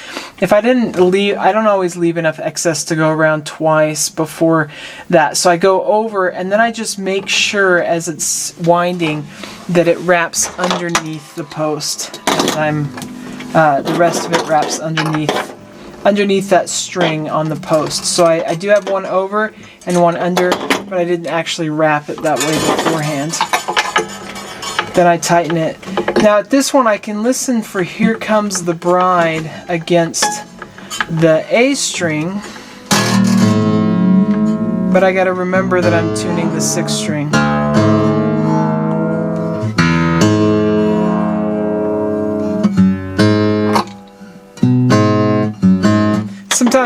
A: If I don't always leave enough excess to go around twice before that. So I go over, and then I just make sure as it's winding that it wraps underneath the post. And the rest of it wraps underneath that string on the post. So I do have one over and one under, but I didn't actually wrap it that way beforehand. Then I tighten it. Now at this one I can listen for Here Comes the Bride against the A string, but I gotta remember that I'm tuning the 6th string.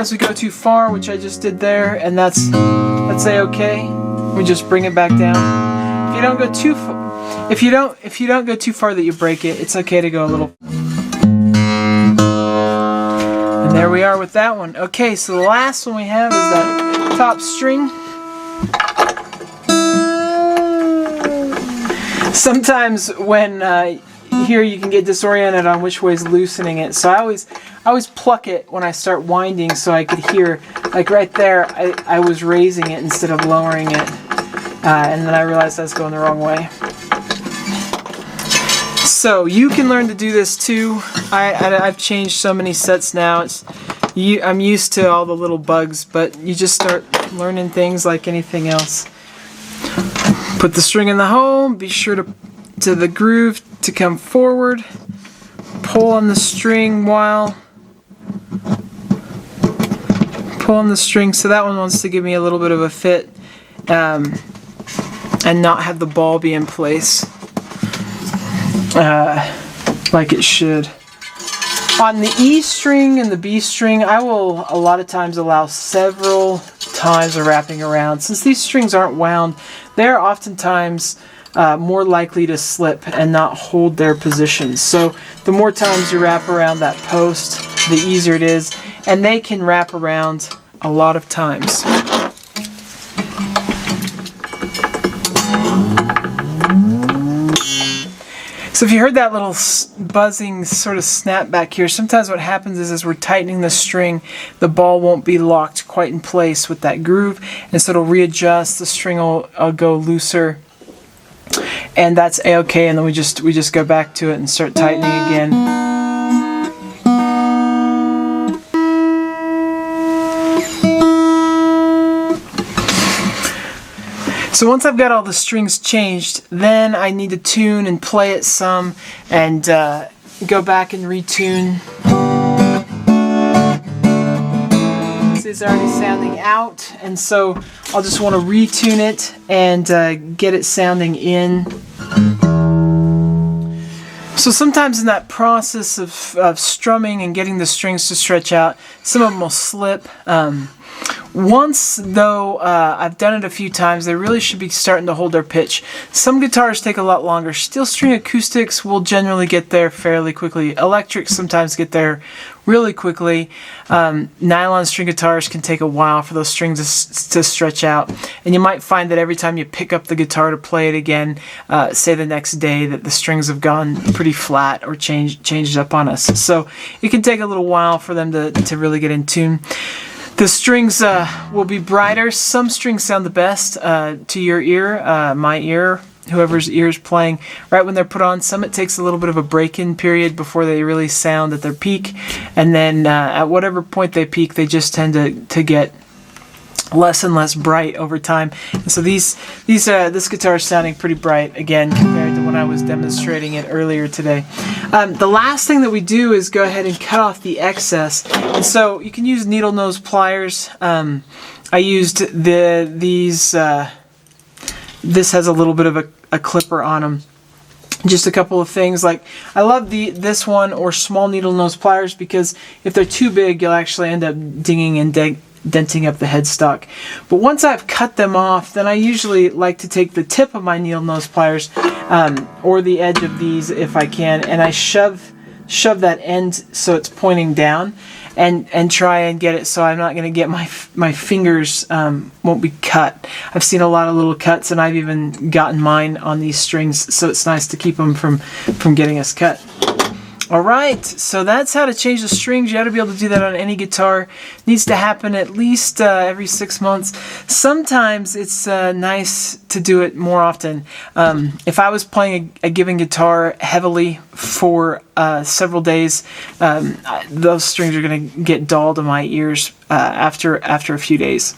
A: sometimes we go too far, which I just did there, and that's a-okay. We just bring it back down. If you don't go too far, if you don't go too far that you break it, it's okay to go a little. And there we are with that one. Okay, so the last one we have is that top string. Sometimes when here you can get disoriented on which way is loosening it, so I always pluck it when I start winding so I could hear, like right there, I was raising it instead of lowering it, and then I realized I was going the wrong way. So you can learn to do this too. I've changed so many sets now. I'm used to all the little bugs, but you just start learning things like anything else. Put the string in the hole, be sure to the groove to come forward. Pull on the string while pulling the string. So that one wants to give me a little bit of a fit and not have the ball be in place like it should. On the E string and the B string, I will a lot of times allow several times of wrapping around. Since these strings aren't wound, they're oftentimes more likely to slip and not hold their positions. So the more times you wrap around that post, the easier it is, and they can wrap around a lot of times. So if you heard that little buzzing sort of snap back here, sometimes what happens is as we're tightening the string, the ball won't be locked quite in place with that groove, and so it'll readjust, the string will go looser, and that's a-okay, and then we just go back to it and start tightening again. So once I've got all the strings changed, then I need to tune and play it some and go back and retune. This is already sounding out, and so I'll just want to retune it and get it sounding in. So sometimes in that process of strumming and getting the strings to stretch out, some of them will slip. Once, though, I've done it a few times, they really should be starting to hold their pitch. Some guitars take a lot longer. Steel string acoustics will generally get there fairly quickly. Electrics sometimes get there really quickly. Nylon string guitars can take a while for those strings to stretch out. And you might find that every time you pick up the guitar to play it again, say the next day, that the strings have gone pretty flat or changed up on us. So it can take a little while for them to really get in tune. The strings will be brighter. Some strings sound the best to your ear, my ear, whoever's ear is playing, right when they're put on. Some it takes a little bit of a break-in period before they really sound at their peak, and then at whatever point they peak, they just tend to get less and less bright over time. And so this guitar is sounding pretty bright again compared to when I was demonstrating it earlier today. The last thing that we do is go ahead and cut off the excess, and so you can use needle nose pliers. I used these. This has a little bit of a clipper on them. Just a couple of things, like I love this one or small needle nose pliers, because if they're too big, you'll actually end up dinging and denting up the headstock. But once I've cut them off, then I usually like to take the tip of my needle nose pliers or the edge of these if I can, and I shove that end so it's pointing down, and try and get it so I'm not going to get my fingers won't be cut. I've seen a lot of little cuts, and I've even gotten mine on these strings, so it's nice to keep them from getting us cut. Alright, so that's how to change the strings. You ought to be able to do that on any guitar. It needs to happen at least every 6 months. Sometimes it's nice to do it more often. If I was playing a given guitar heavily for several days, those strings are going to get dull to my ears after a few days.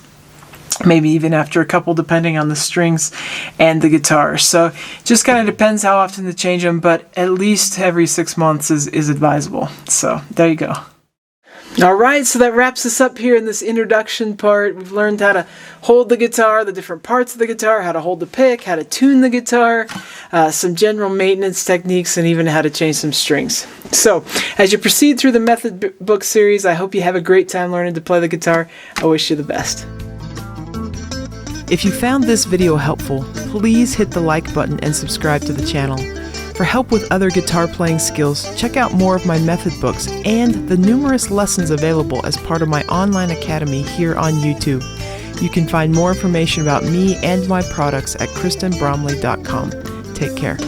A: Maybe even after a couple, depending on the strings and the guitar. So just kind of depends how often to change them, but at least every 6 months is advisable. So there you go. Alright, so that wraps us up here in this introduction part. We've learned how to hold the guitar, the different parts of the guitar, how to hold the pick, how to tune the guitar. some general maintenance techniques, and even how to change some strings. So, as you proceed through the Method Book series, I hope you have a great time learning to play the guitar. I wish you the best. If you found this video helpful, please hit the like button and subscribe to the channel. For help with other guitar playing skills, check out more of my method books and the numerous lessons available as part of my online academy here on YouTube. You can find more information about me and my products at kristenbromley.com. Take care.